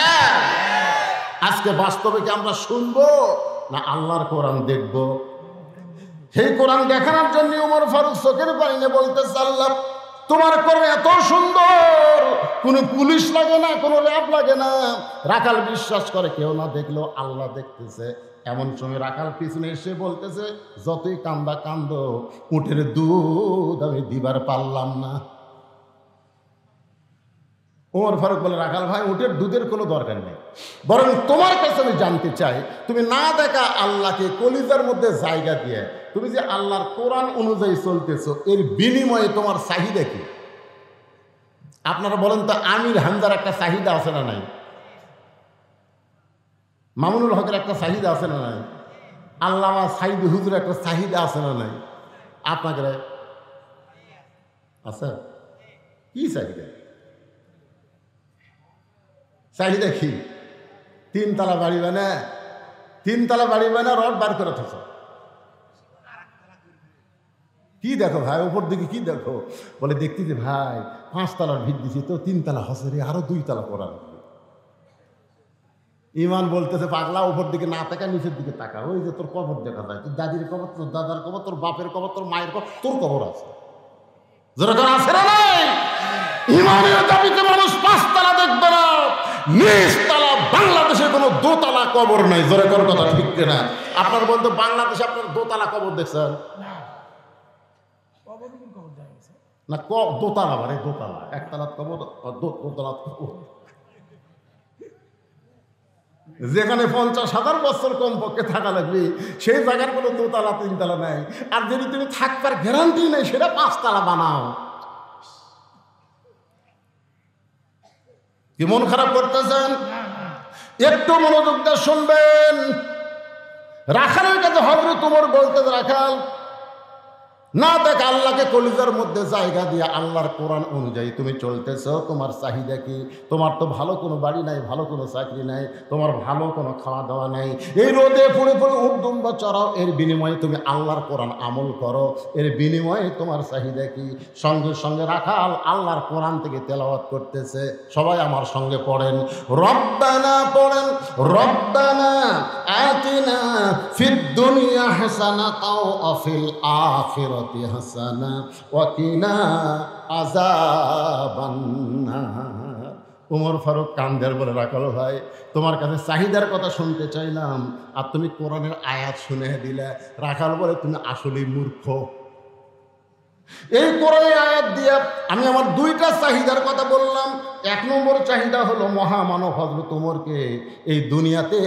আজকে বাস্তবে কি আমরা শুনবো না আল্লাহর কোরআন দেখব? সেই কোরআন দেখানোর জন্য ওমর ফারুক চোখের পানি নিয়ে বলতেছে, আল্লাহ তোমার কোরআন এত সুন্দর, কোনো পুলিশ লাগে না, কোনো র্যাব লাগে না, রাখাল বিশ্বাস করে কেউ না দেখলেও আল্লাহ দেখতেছে। এমন সময় রাখাল পিছনে এসে বলতেছে, যতই কান্দা কান্দো, উটের দুধ আমি দিবার পারলাম না। ওমর ফারুক বলে, রাখাল ভাই উটের দুধের কোনো দরকার নেই, বরং তোমার কাছে আমি জানতে চাই, তুমি না দেখা আল্লাহকে কলিজার মধ্যে জায়গা দিয়ে তুমি যে আল্লাহর কোরআন অনুযায়ী চলতেছো, এর বিনিময়ে তোমার চাহিদা কি? আপনারা বলেন তো, আমির হামজার একটা চাহিদা আছে না নাই? মামুনুল হকের একটা চাহিদা আছে না নাই? আল্লামা সাইদ হুজুর একটা চাহিদা আছে না নাই? আপনাকে আছে? কি চাহিদা? চাহিদা কি? 3 তলা বাড়ি বানা, 3 তলা বাড়ি বানা রড বার করে থাকো। কি দেখো ভাই, উপর দিকে কি দেখো? বলে দেখতে যে ভাই 5 তলার ভিত দিছি তো 3 তলা হসে রে, আরো 2 তলা করার। ইমান বলতেছে, পাগলা উপর দিকে না তাকা, নিচের দিকে তাকা, ওই যে তোর কবর দেখা যায়, তোর দাদির কবর, তোর দাদার কবর, তোর বাপের কবর, তোর মায়ের কবর, তোর কবর আছে। যেরকম আছে না নাই? ইমানের দাবিতে মানুষ 5 তলা দেখবে না, নিচ তলা বাংলাদেশে কোনো 2 তলা কবর নাই। জোরে কোন কথা ঠিক কিনা? আপনার বলতে বাংলাদেশে আপনার 2 তলা কবর দেখছেন না? দোতলা মানে দোতলা, 1 তলা কবর, 2 তলা কবর। যেখানে 50,000 বছর কমপক্ষে থাকা লাগবে, সেই জায়গার কোনো 2 তলা 3 তলা নাই। আর যদি তুমি থাকবার গ্যারান্টি নেই, সেটা 5 তলা বানাও। কি মন খারাপ করতেছেন? একটু মনোযোগ দিয়ে শুনবেন। রাখালের কাছে হযরত ওমর বলতে, রাখাল না দেখ আল্লাহকে কলিজার মধ্যে জায়গা দিয়ে আল্লাহর কোরআন অনুযায়ী তুমি চলতেছো, তোমার চাহিদা কি? তোমার তো ভালো কোনো বাড়ি নাই, ভালো কোনো চাকরি নাই, তোমার ভালো কোনো খাওয়া দাওয়া নাই, এই রোদে পড়ে পড়ে উদ্দম্বা চড়াও, এর বিনিময়ে তুমি আল্লাহর কোরআন আমল করো, এর বিনিময়ে তোমার চাহিদা কি? সঙ্গে সঙ্গে রাখাল আল্লাহর কোরআন থেকে তেলাওয়াত করতেছে। সবাই আমার সঙ্গে পড়েন, রব্বানা পড়েন, রব্বানা আতিনা ফিদ দুনিয়া হাসানাতাও ওয়া ফিল আখিরাতি হাসানা ওয়া কিনা আযাবান নার। ওমর ফারুক কান্দের বলে, রাখাল ভাই তোমার কাছে চাহিদার কথা শুনতে চাইলাম আর তুমি কোরআনের আয়াত শুনে দিলে। রাখাল বলে, তুমি আসলেই মূর্খ। এই কোরআনের আয়াত দিয়ে আমি আমার দুইটা চাহিদার কথা বললাম। এক নম্বর চাহিদা হলো মহামানব হযরত ওমরকে এই দুনিয়াতে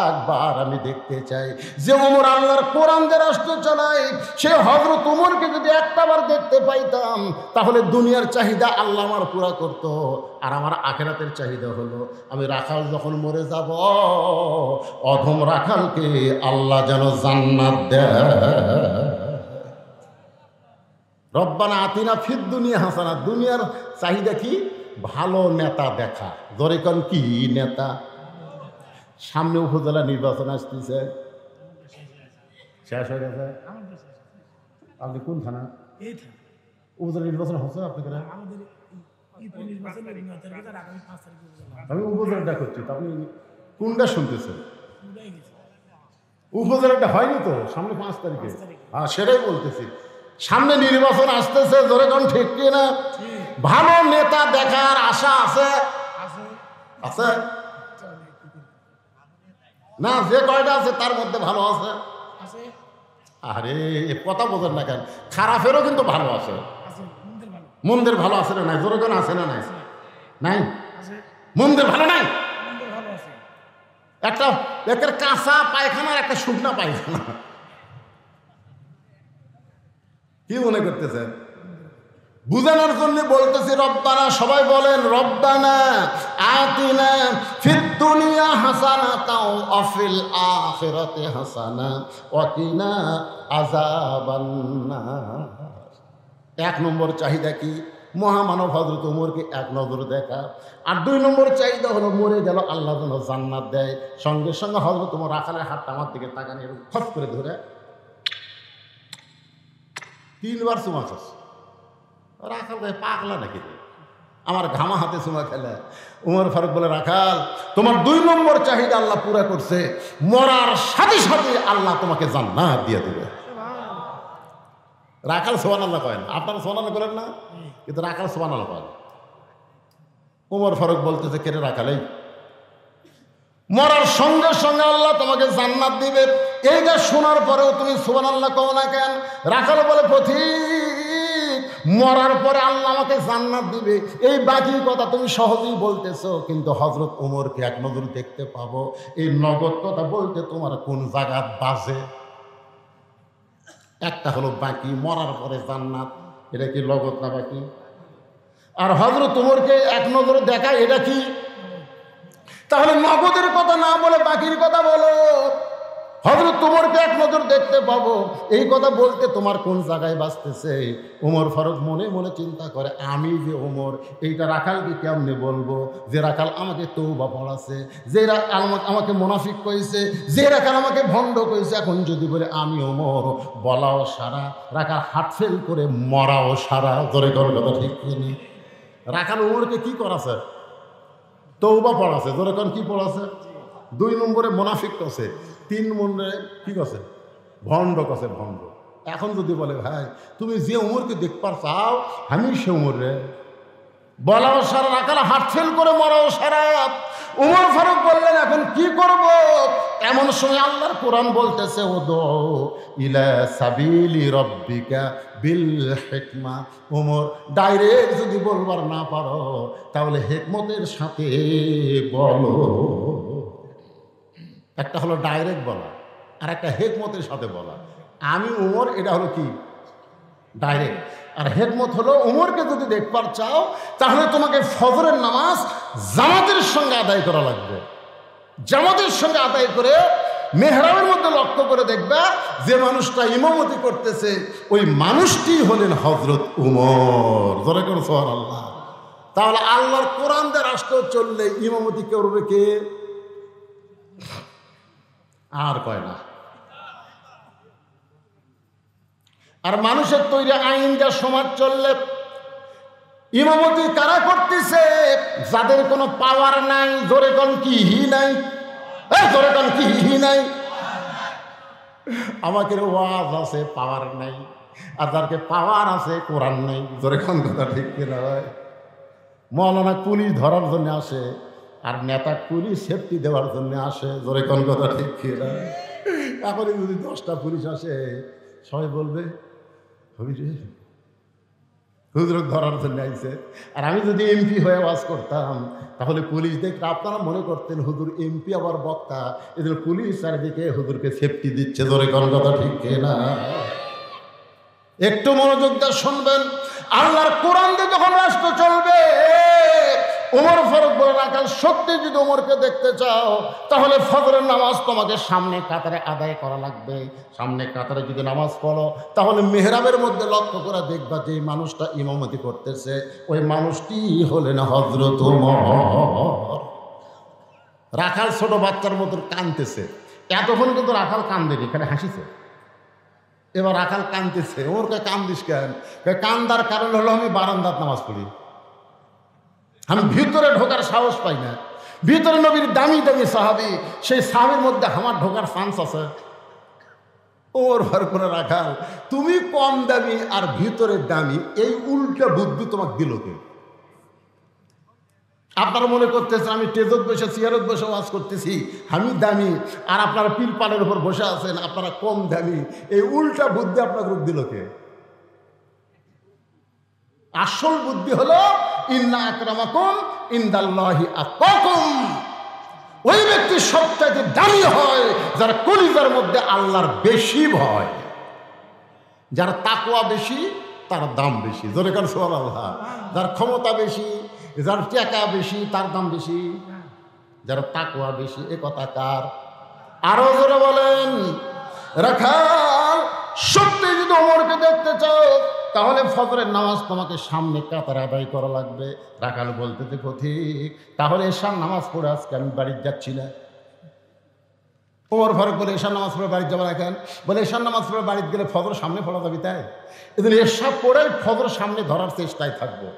একবার আমি দেখতে চাই। যে ওমর আল্লাহর কোরআন দিয়ে রাষ্ট্র চালায়, সে হযরত ওমরকে যদি একটাবার দেখতে পাইতাম তাহলে দুনিয়ার চাহিদা আল্লাহ আমার পুরা করত। আর আমার আখিরাতের চাহিদা হলো আমি রাখাল যখন মরে যাব, অধম রাখালকে আল্লাহ যেন জান্নাত দেয়। রব্বানা আতিনা ফিদ দুনিয়া হাসানা। দুনিয়ার চাহিদা কি? ভালো নেতা দেখা। ধরে কোন কি নেতা? সামনে উপজেলা নির্বাচন আসতেছে, শেষ হয়ে গেছে। আপনি কোন থানা? উপজেলা নির্বাচন হচ্ছে আপনাদের? আমি উপজেলাটা করছি, তো আপনি কোনটা শুনতেছেন? উপজেলাটা হয়নি তো, সামনে 5 তারিখে। হ্যাঁ, সেটাই বলতেছি, সামনে নির্বাচন আসতেছে। ধরে কোন ঠিক কি না? ভালো নেতা দেখার আশা আছে? আছে না? যে কয়টা আছে তার মধ্যে ভালো আছে? আরে কথা বোঝেন না কেন? খারাপেরও কিন্তু ভালো আছে, মন্দের ভালো আছে না নাই? জোরে কোন আছে না নাই? নাই, মন্দের ভালো নাই। একটা একের কাঁচা পায়খানা, একটা শুকনা পায়খানা। কি মনে করতেছেন? বুঝানোর জন্য বলতেছি রব্বানা। সবাই বলেন রব্বানা আতিনা ফিদ দুনিয়া হাসানাতাও ওয়া ফিল আখিরাতি হাসানা ওয়া কিনা আযাবান নার। এক নম্বর চাহিদা কি? মহামানব হযরত ওমরকে এক নজর দেখা। আর 2 নম্বর চাহিদা হলো মরে গেল আল্লাহ যেন জান্নাত দেয়। সঙ্গে সঙ্গে হযরত ওমর রাখালের হাতটা আমার দিকে তাকানি খপ করে ধরে 3 বার চুমা খাস। রাখাল ভাই পাগলা নাকি? আমার ঘামা হাতে চুমা খেলে। ওমর ফারুক বলে, রাখাল তোমার 2 নম্বর চাহিদা আল্লাহ পুরা করছে। মরার সাথে সাথে আল্লাহ তোমাকে জান্নাত দিয়ে দেবে। রাখাল সুবহানাল্লাহ করেন, আপনারা সুবহানাল্লাহ করেন না? কিন্তু রাখাল সুবহানাল্লাহ করেন। ওমর ফারুক বলতেছে, কেরে রাখাল, এই মরার সঙ্গে সঙ্গে আল্লাহ তোমাকে জান্নাত দিবে, এইটা শোনার পরেও তুমি সুবহানাল্লাহ কও না কেন? রাখাল বলে, পথিক মরার পরে আল্লাহ আমাকে জান্নাত দিবে, এই বাকি কথা তুমি সহজেই বলতেছো, কিন্তু হযরত ওমরকে এক নজর দেখতে পাবো, এই নগদ কথা বলতে তোমার কোন জায়গা বাজে? একটা হলো বাকি, মরার পরে জান্নাত, এটা কি নগদ না বাকি? আর হযরত ওমরকে এক নজর দেখা, এটা কি? তাহলে নগদের কথা না বলে বাকির কথা বলো। হযরত ওমরকে এক নজর দেখতে পাবো, এই কথা বলতে তোমার কোন জায়গায় বাঁচতেছে? ওমর ফারুক মনে মনে চিন্তা করে, আমি যে ওমর, এইটা রাখালকে কেমনে বলবো? যে রাখাল আমাকে তওবা পড়াছে, যে রাখাল আমাকে মুনাফিক কইছে, যে রাখাল আমাকে ভণ্ড কইছে, এখন যদি বলে আমি ওমর, বলাও সারা, রাখাল হাত ফেল করে মরাও সারা। ধরে করার কথা ঠিক কিনি? রাখাল ওমরকে কি করাছে? তওবা পড়াছে। ধরে কোন কি পড়াছে? 2 নম্বরে মুনাফিক কছে, 3 নম্বরে কি কছে? ভণ্ড কছে, ভণ্ড। এখন যদি বলে, ভাই তুমি যে ওমরকে দেখবার চাও, আমি সে ওমর রে, বলাও সারা, রাখাল হাত ফেল করে মরাও সারা। ওমর ফারুক বললেন, এখন কি করব? এমন সময় আল্লাহর কোরআন বলতেছে, উদউ ইলা সাবিলি রাব্বিকা বিল হিকমা। ওমর ডাইরেক্ট যদি বলবার না পারো, তাহলে হিকমতের সাথে বলো। একটা হলো ডাইরেক্ট বলা, আর একটা হিকমতের সাথে বলা। আমি ওমর, এটা হলো কি? ডাইরেক্ট। আর হিকমত হলো, ওমরকে যদি দেখবার চাও, তাহলে তোমাকে ফজরের নামাজ জামাতের সঙ্গে আদায় করা লাগবে। জামাতের সঙ্গে আদায় করে মেহরাবের মধ্যে লক্ষ্য করে দেখবা, যে মানুষটা ইমামতি করতেছে ওই মানুষটি হলেন হযরত ওমর। জোরে করে সুবহানাল্লাহ। তাহলে আল্লাহর কোরআন দিয়ে রাষ্ট্র চললে ইমামতি করবে কে? আর কয় না। আর মানুষের তৈরি আইন যা সমাজ চললে ইমামতি কারা করতেছে? যাদের কোনো পাওয়ার নাই। জোরে কোন কি হি নাই? জোরে কোন কি হি নাই? আমাকে ওয়াজ আছে, পাওয়ার নাই। আর যারকে পাওয়ার আছে, কোরআন নাই। জোরে কোন কথা ঠিক কিনা? মৌলানা পুলিশ ধরার জন্য আসে, আর নেতা পুলিশ সেফটি দেওয়ার জন্য আসে। জোরে কোন কথা ঠিক কিনা? এখন যদি 10টা পুলিশ আসে, সবাই বলবে হুজুর ধরার জন্য আইছে। আর আমি যদি এমপি হয়ে ওয়াজ করতাম, তাহলে পুলিশ দেখলে আপনারা মনে করতেন হুজুর এমপি আবার বক্তা, এদের পুলিশ চারিদিকে হুজুরকে সেফটি দিচ্ছে। জোরে কোন কথা ঠিক কিনা? একটু মনোযোগ দিয়ে শুনবেন। আল্লাহর কোরআন দিয়ে যখন রাষ্ট্র চলবে, ওমর ফারুক বলে রাখাল, সত্যি যদি ওমরকে দেখতে চাও তাহলে ফজরের নামাজ তোমাকে সামনে কাতারে আদায় করা লাগবে। সামনে কাতারে যদি নামাজ পড়ো, তাহলে মেহরাবের মধ্যে লক্ষ্য করে দেখবা যে মানুষটা ইমামতি করতেছে ওই মানুষটি হলেন হযরত ওমর। রাখাল ছোট বাচ্চার মতো কাঁদতেছে, এতক্ষণ কিন্তু রাখাল কান্দেনি, এখানে হাসিছে। এবার রাখাল কাঁদতেছে, ওমরকে কান্দিস কেন? কান্দার কারণ হলো আমি বারান্দার নামাজ পড়ি, আমি ভিতরে ঢোকার সাহস পাই না। ভিতরে নবীর দামি দামি সাহাবী, সেই সাহাবীর মধ্যে আমার ঢোকার চান্স আছে। ওর ভর করে রাখাল, তুমি কম দামি আর ভিতরে দামি, এই উল্টা বুদ্ধি তোমাকে দিল কে? আপনারা মনে করতেছেন আমি টেজত বসে চেয়ারত বসে ওয়াজ করতেছি, আমি দামি, আর আপনারা পিলপালের উপর বসে আছেন, আপনারা কম দামি। এই উল্টা বুদ্ধি আপনাকে দিল কে? আসল বুদ্ধি হলো ইন্না আকরামাকুম ইনদাল্লাহি আতকাকুম। ওই ব্যক্তি সবচাইতে দামি হয় যার কলিজার মধ্যে আল্লাহর বেশি ভয়, যার তাকওয়া বেশি তার দাম বেশি। জোরে কান সুবহানাল্লাহ। যার ক্ষমতা বেশি, যার টাকা বেশি তার দাম বেশি, যার তাকওয়া বেশি। এ কথা কার? আরো জোরে বলেন। রাখাল, সত্যি যদি ওমরকে দেখতে চাও তাহলে ফজরের নামাজ তোমাকে সামনে কাতারে আদায় করা লাগবে। রাখাল বলতে পথিক, তাহলে এশার নামাজ পড়ে আজকে আমি বাড়ি যাচ্ছি না। ওমর ফারুক বলে, এশার নামাজ পড়ে বাড়ি যাবো না কেন? বলে, এশার নামাজ পড়ে বাড়িতে গেলে ফজর সামনে পড়া যাবি, তাই এদিন এশা পড়ে ফজর সামনে ধরার চেষ্টায় থাকবো।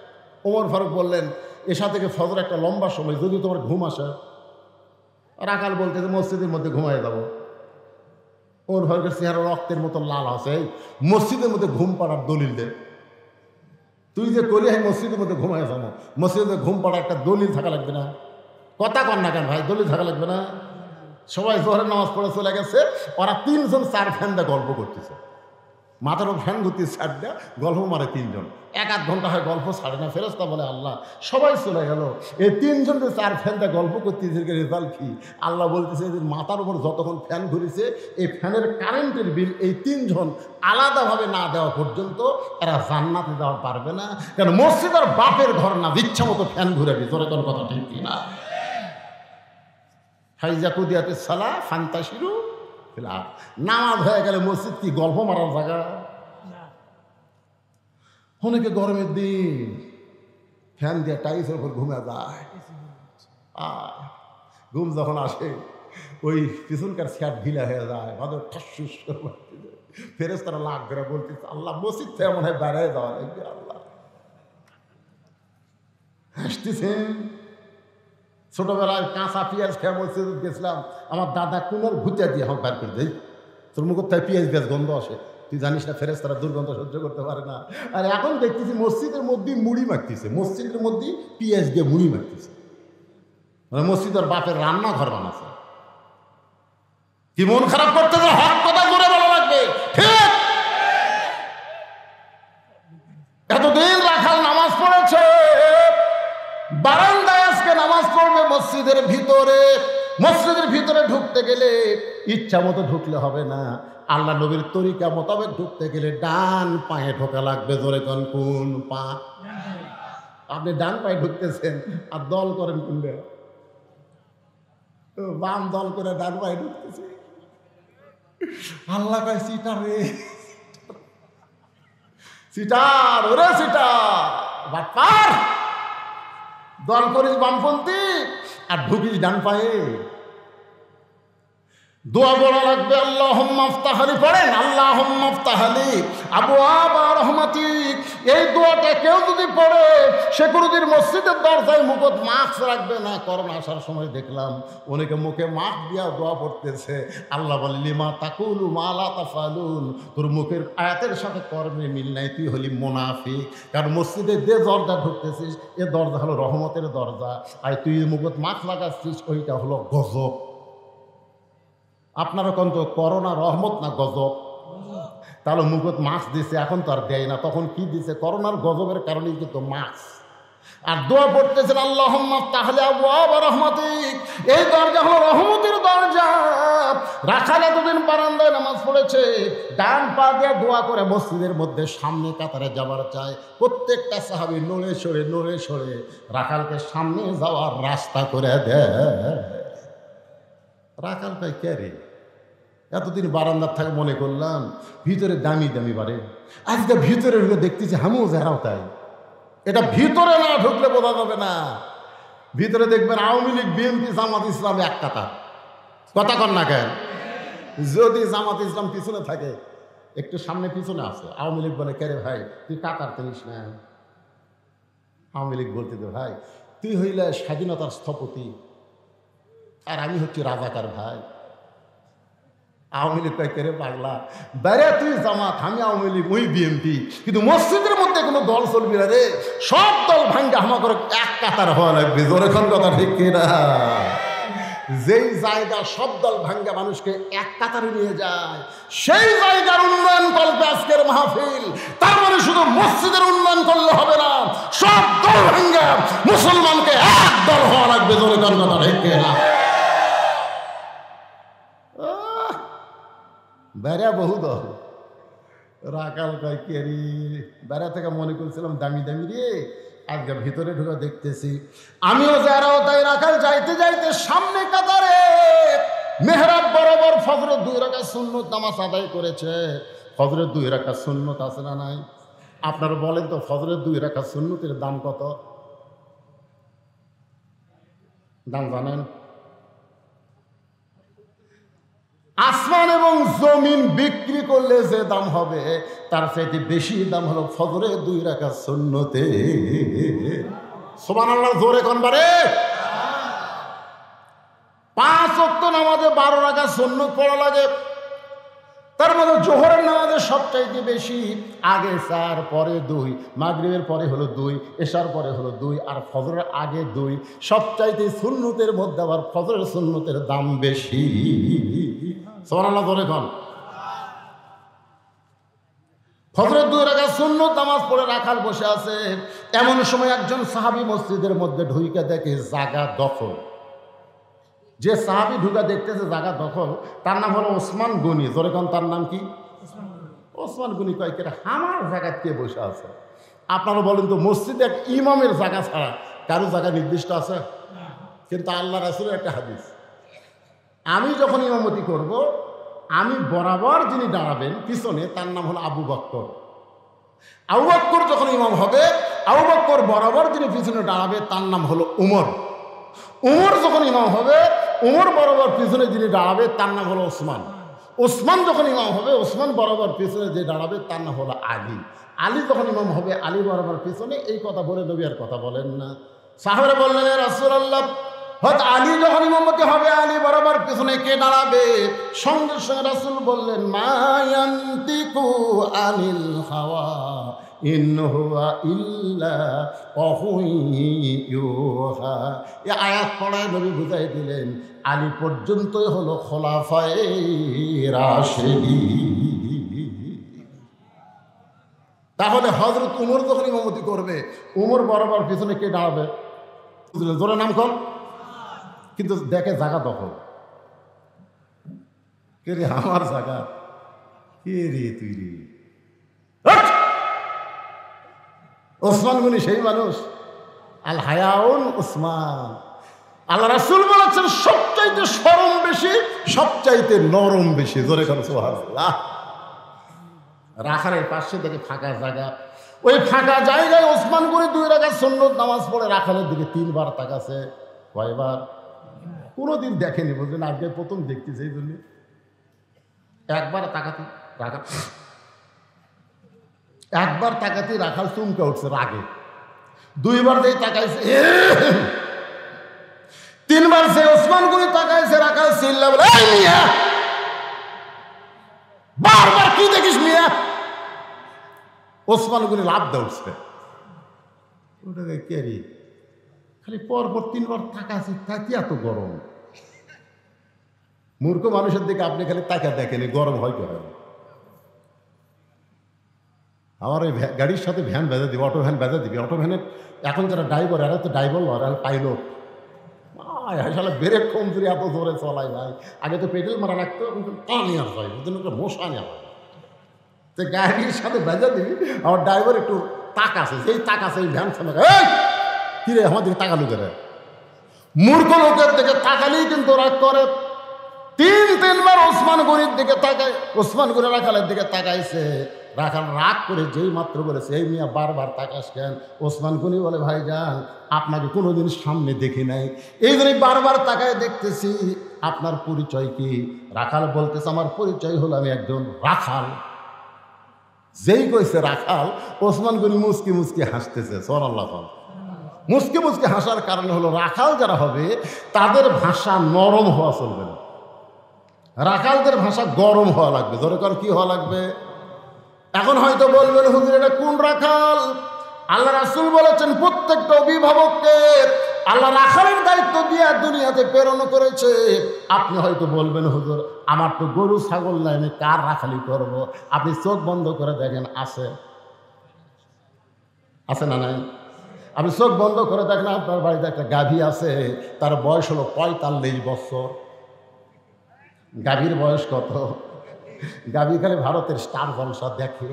ওমর ফারুক বললেন, এশা থেকে ফজর একটা লম্বা সময়, যদি তোমার ঘুম আসে। রাখাল বলতে যে মসজিদের মধ্যে ঘুমায় যাবো। ওর ফারুকের চেহারা রক্তের মতো লাল আছে, মসজিদের মধ্যে ঘুম পাড়ার দলিল দে। তুই যে করি হ্যাঁ মসজিদের মধ্যে ঘুমায় যাবো, মসজিদে ঘুম পাড়ার একটা দলিল থাকা লাগবে না? কথা কন না কেন ভাই? দলিল থাকা লাগবে না? সবাই জোহরের নামাজ পড়ে চলে গেছে, ওরা 3 জন 4 ফ্যান দিয়ে গল্প করতেছে, মাথার উপর ফ্যান ঘুরতে ছাড় দেয়া, গল্প মারে 3 জন। 1-1 ঘন্টা হয় গল্প ছাড়ে না। ফেরেশতা বলে, আল্লাহ সবাই চলে গেল, এই 3 জন যে 4 ফ্যান দিয়ে গল্প করতেছে, রেজাল্ট কি? আল্লাহ বলতেছে যে মাথার উপর যতক্ষণ ফ্যান ঘুরেছে এই ফ্যানের কারেন্টের বিল এই 3 জন আলাদাভাবে না দেওয়া পর্যন্ত এরা জান্নাতে যাওয়া পারবে না। কেন? মসজিদ আর বাপের ঘর না, ইচ্ছা মতো ফ্যান ঘুরে ভিতরে। তোর কথা ঠিক কিনা? ফাইজা কুদিয়াতে সালা ফান্তাশিরু ফিল আরদ। নামাজ হয়ে গেলে মসজিদ কি গল্প মারার জায়গা? অনেকে গরমের দিন ফ্যান দিয়ে টাইসের উপর ঘুমে যায়, ঘুম যখন আসে ওই পিছনকার স্যাট ঢিলা হয়ে যায়, ভালো ঠাসুস ফেরেশতারা লাখ করে বলতেছে, আল্লাহ মসজিদ থেকে মনে হয় বেড়ায় যাওয়া লাগবে। আল্লাহ হাসতেছেন। ছোটবেলায় কাঁচা পেঁয়াজ খেয়ে মসজিদ গেছিলাম, আমার দাদা কোনোর ভুতিয়া দিয়ে আমাকে বার করে দেয়, তোর মুখ থেকে পেঁয়াজ পেঁয়াজ গন্ধ আসে, তুই জানিস না ফেরেশতারা দুর্গন্ধ সহ্য করতে পারে না। আর এখন দেখতেছি মসজিদের মধ্যেই মুড়ি মাখতেছে, মসজিদের মধ্যেই পেঁয়াজ দিয়ে মুড়ি মাখতেছে, মানে মসজিদের বাপের রান্নাঘর বানাচ্ছে। কি মন খারাপ করতে হক কথা করে বলা লাগবে, ঠিক? এতদিন রাখাল নামাজ পড়েছে, বারান্দায় আজকে নামাজ পড়বে মসজিদের ভিতরে। মসজিদের ভিতরে ঢুকতে গেলে ইচ্ছা মতো ঢুকলে হবে না, আল্লাহ নবীর তরিকা মোতাবেক ঢুকতে গেলে ডান পায়ে ঢোকা লাগবে। জোরে কোন? কোন পা? আপনি ডান পায়ে ঢুকতেছেন আর দল করেন কোনটা? বাম দল করে ডান পায়ে ঢুকতেছে। আল্লাহ কয়, সিটার রে সিটার, ওরে সিটার, বাটপার, দল করিস বামপন্থী আর ঢুকিস ডান পায়ে। দোয়া বলা লাগবে, আল্লাহুম্মা ইফতাহলি পড়েন, আল্লাহুম্মা ইফতাহলি আবওয়াবা রাহমাতিক। এই দোয়াটা কেউ যদি পড়ে সে কোনোদিন মসজিদের দরজায় মুখত মাস্ক রাখবে না। করোনা আসার সময় দেখলাম অনেকে মুখে মাস্ক দিয়া দোয়া পড়তেছে। আল্লাহ বলে, লিমা তাকুলু মা লা তাফালুন, তোর মুখের আয়াতের সাথে কর্মে মিল নাই, তুই হলি মুনাফিক। কারণ মসজিদে যে দরজা ঢুকতেছিস এ দরজা হলো রহমতের দরজা, আর তুই মুখত মাস্ক লাগাচ্ছিস ওইটা হলো গজব। আপনারা কোন তো করোনা রহমত না গজব? তাহলে মুখত মাস্ক দিছে, এখন তো আর দেয় না, তখন কি দিছে? করোনার গজবের কারণেই কিন্তু মাস্ক। আর দোয়া পড়তেছেন, আল্লাহুম্মা ইফতাহলি আবওয়াবা রাহমাতিক, এই দরজা হলো রহমতের দরজা। রাখাল এতদিন বারান্দায় নামাজ পড়েছে, ডান পা দিয়ে দোয়া করে মসজিদের মধ্যে সামনে কাতারে যাবার চায়। প্রত্যেকটা সাহাবী নড়ে সরে রাখালকে সামনে যাওয়ার রাস্তা করে দেয়। রাখাল ভাই কে রে? এতদিন বারান্দার থাকে মনে করলাম ভিতরে দামি দামি বাড়ে, আজকে ভিতরে ঢুকে দেখতেছি আমিও যারাও তাই। এটা ভিতরে না ঢুকলে বোঝা যাবে না। ভিতরে দেখবেন আওয়ামী লীগ, বিএনপি, জামাত ইসলাম এক কাতার। কথা কন না কেন? যদি জামাত ইসলাম পিছনে থাকে, একটু সামনে পিছনে আছে, আওয়ামী লীগ বলে, কে রে ভাই তুই কাতার তিনিস না? আওয়ামী লীগ বলতে দে, ভাই তুই হইলে স্বাধীনতার স্থপতি আর আমি হচ্ছি রাজাকার ভাই। আওয়ামী লীগ কয়, কে রে পাগলা, বেরে তুই জামাত, আমি আওয়ামী লীগ, ওই বিএনপি, কিন্তু মসজিদের মধ্যে কোনো দল চলবি না রে, সব দল ভাঙ্গা হামা করে এক কাতার হওয়া লাগবে। জোরেখন কথা ঠিক কিনা? যেই জায়গা সব দল ভাঙ্গা মানুষকে এক কাতারে নিয়ে যায়, সেই জায়গার উন্নয়ন করবে আজকের মাহফিল। তার মানে শুধু মসজিদের উন্নয়ন করলে হবে না, সব দল ভাঙ্গা মুসলমানকে এক দল হওয়া লাগবে। জোরেখন কথা ঠিক কিনা? বেড়া বহু দল। রাখাল কয়, কে রে? বেড়া থেকে মনে করছিলাম দামি দামি রে, আজকে ভিতরে ঢুকে দেখতেছি আমিও যারাও তাই। রাখাল যাইতে যাইতে সামনে কাতারে মেহরাব বরাবর ফজরের 2 রাকাত সুন্নত নামাজ আদায় করেছে। ফজরের 2 রাকাত সুন্নত আছে না নাই? আপনারা বলেন তো, ফজরের 2 রাকাত সুন্নতের দাম কত? দাম জানেন? আসমান এবং জমিন বিক্রি করলে যে দাম হবে তার চাইতে বেশি দাম হলো ফজরের 2 রাকাত সুন্নতে। সুবহানাল্লাহ, জোরে কোন বারে? 5 ওয়াক্ত নামাজে 12 রাকাত সুন্নত পড়া লাগে। তার মধ্যে জোহরের নামাজে সবচাইতে বেশি, আগে 4, পরে 2, মাগরিবের পরে হলো 2, এশার পরে হলো 2, আর ফজরের আগে 2। সবচাইতে সুন্নতের মধ্যে আবার ফজরের সুন্নতের দাম বেশি। সুবহানাল্লাহ, জোরে কোন? ফজরের 2 রাকাত সুন্নত নামাজ পড়ে রাখাল বসে আছে। এমন সময় একজন সাহাবী মসজিদের মধ্যে ঢুকে দেখে জায়গা দখল। যে সাহাবী ঢুকা দেখতেছে জায়গা দখল, তার নাম হলো ওসমান গনি। জোরে কোন? তার নাম কি? ওসমান গনি। কয়, কে আমার জায়গা কে বসে আছে? আপনারা বলেন তো, মসজিদে এক ইমামের জায়গা ছাড়া কারো জায়গা নির্দিষ্ট আছে? কিন্তু আল্লাহ রাসূলের একটা হাদিস, আমি যখন ইমামতি করব, আমি বরাবর যিনি দাঁড়াবেন পিছনে তার নাম হলো আবু বকর। আবু বকর যখন ইমাম হবে, আবু বকর বরাবর যিনি পিছনে দাঁড়াবে তার নাম হলো উমর। উমর যখন ইমাম হবে, উমর বরাবর পিছনে যিনি দাঁড়াবে তার নাম হলো ওসমান। ওসমান যখন ইমাম হবে, ওসমান বরাবর পিছনে যে দাঁড়াবে তার নাম হলো আলী। আলী যখন ইমাম হবে, আলী বরাবর পিছনে। এই কথা বলে নবী আর কথা বলেন না। সাহাবারা বললেন, ইয়া রাসূলুল্লাহ, হয়তো আলী যখন ইমামতি হবে, আলী বরাবর পিছনে কে দাঁড়াবে? সঙ্গে সঙ্গে রাসূল বললেন, মা ইয়ান্তিকু আনিল হাওয়া ইন হুয়া ইল্লা ওয়াহুন ইউহা। এই আয়াত পড়ায় নবী বুঝাই দিলেন, আলী পর্যন্তই হলো খোলাফায়ে রাশেদিন। তাহলে হযরত উমর যখন ইমামতি করবে, উমর বরাবর পিছনে কে দাঁড়াবে? জোরে নাম কোন? কিন্তু দেখে জায়গা দখল। কে রে আমার জায়গা? কে রে তুই রে? ওসমান গনি সেই মানুষ। আল হায়াউন ওসমান। আল্লাহ রাসূল বলেছেন, সবচাইতে শরম বেশি, সবচাইতে নরম বেশি। জোরে করে সুবহানাল্লাহ। রাখালের পাশে দেখে ফাঁকা জায়গা, ওই ফাঁকা জায়গায় ওসমান গনি 2 রাকাত সুন্নত নামাজ পড়ে রাখালের দিকে 3 বার তাকাছে। কয়বার? কোনোদিন দেখেনি, বুঝলেন, আজকে প্রথম দেখতেছে, এই জন্য একবার তাকাতে রাখাল চুমকে উঠছে রাগে, দুইবার যেই তাকাইছে, তিনবার সে ওসমান গনি তাকাইছে, রাখাল চিল্লা বলে, বারবার কি দেখিস মিয়া? ওসমান গনি লাভ দে উঠছে, ওটাকে কেরি খালি পরপর তিনবার তাকাইছে, তাকে এত গরম। মূর্খ মানুষের দিকে আপনি খালি তাকা দেখেনি, গরম হয় কি হয়? আমার ওই গাড়ির সাথে ভ্যান বেঁধে দিবে, অটো ভ্যান বেঁধে দিবে, অটো ভ্যানের এখন যারা ড্রাইভার, এরা তো ড্রাইভার নয়, এরা পাইলট। আসলে ব্রেক কম করে এত জোরে চলাই ভাই, আগে তো পেডেল মারা রাখতো, টানি আর হয়, ওদের একটা মশা নেওয়া হয়। তো গাড়ির সাথে বেঁধে দিবি, আমার ড্রাইভার একটু তাক আছে, যেই তাক আছে এই ভ্যান সামনে, কিরে আমার দিকে তাকালু করে? মূর্খ লোকের দিকে তাকালেই কিন্তু রাগ করে। তিনবার ওসমান গনির দিকে তাকায়, ওসমান গনি রাখালের দিকে তাকাইছে, রাখাল রাগ করে যেই মাত্র বলেছে, এই মিয়া বারবার তাকাস কেন? ওসমান গনি বলে, ভাইজান আপনাকে কোনোদিন সামনে দেখি নাই, এই জন্যই বারবার তাকায় দেখতেছি, আপনার পরিচয় কি? রাখাল বলতেছে, আমার পরিচয় হলো আমি একজন রাখাল। যেই কইছে রাখাল, ওসমান গনি মুসকি মুসকি হাসতেছে। সুবহানাল্লাহ। মুসকি মুসকি হাসার কারণ হলো, রাখাল যারা হবে তাদের ভাষা নরম হওয়া চলবে না, রাখালদের ভাষা গরম হওয়া লাগবে। দরকার কি হওয়া লাগবে? এখন হয়তো বলবেন, হুজুর এটা কোন রাখাল? আল্লাহ রাসূল বলেছেন, প্রত্যেকটা অভিভাবককে আল্লাহ রাখালের দায়িত্ব দিয়ে দুনিয়াতে প্রেরণ করেছে। আপনি হয়তো বলবেন, হুজুর আমার তো গরু ছাগল নাই, আমি কার রাখালি করব? আপনি চোখ বন্ধ করে দেখেন, আছে না নাই? আপনি চোখ বন্ধ করে দেখেন, আপনার বাড়িতে একটা গাভী আছে, তার বয়স হলো 45 বছর। গাভীর বয়স কত? গাভী খালি ভারতের স্টার জলসা দেখে।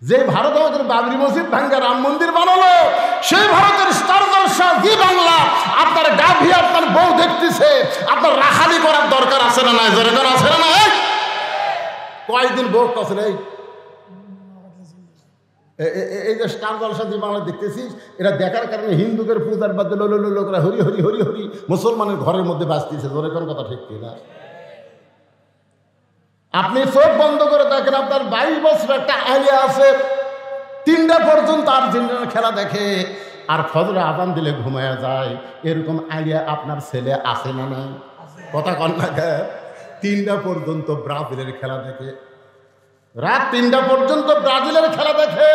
যে ভারত আমাদের বাবরি মসজিদ ভাঙ্গা রাম মন্দির বানালো, সেই ভারতের স্টার জলসা জি বাংলা। আপনার গাভী আপনার বউ দেখতেছে, আপনার রাখালি করার দরকার আছে না নাই? দরকার আছে না নাই? কয়েকদিন বউ কাছে এই যে স্টার জলসা জি বাংলা দেখতেছিস, এটা দেখার কারণে হিন্দুদের পূজার বাদে লোকরা হরি হরি হরি হরি মুসলমানের ঘরের মধ্যে বাঁচতেছে। ধরে কোন কথা ঠিক কিনা? আপনি চোখ বন্ধ করে দেখেন, আপনার 22 বছর একটা আলিয়া আছে, 3টা পর্যন্ত আর্জেন্টিনার খেলা দেখে, আর ফজরে আজান দিলে ঘুমায়া যায়। এরকম আলিয়া আপনার ছেলে আছে না নাই? কথা কন না? 3টা পর্যন্ত ব্রাজিলের খেলা দেখে, রাত 3টা পর্যন্ত ব্রাজিলের খেলা দেখে।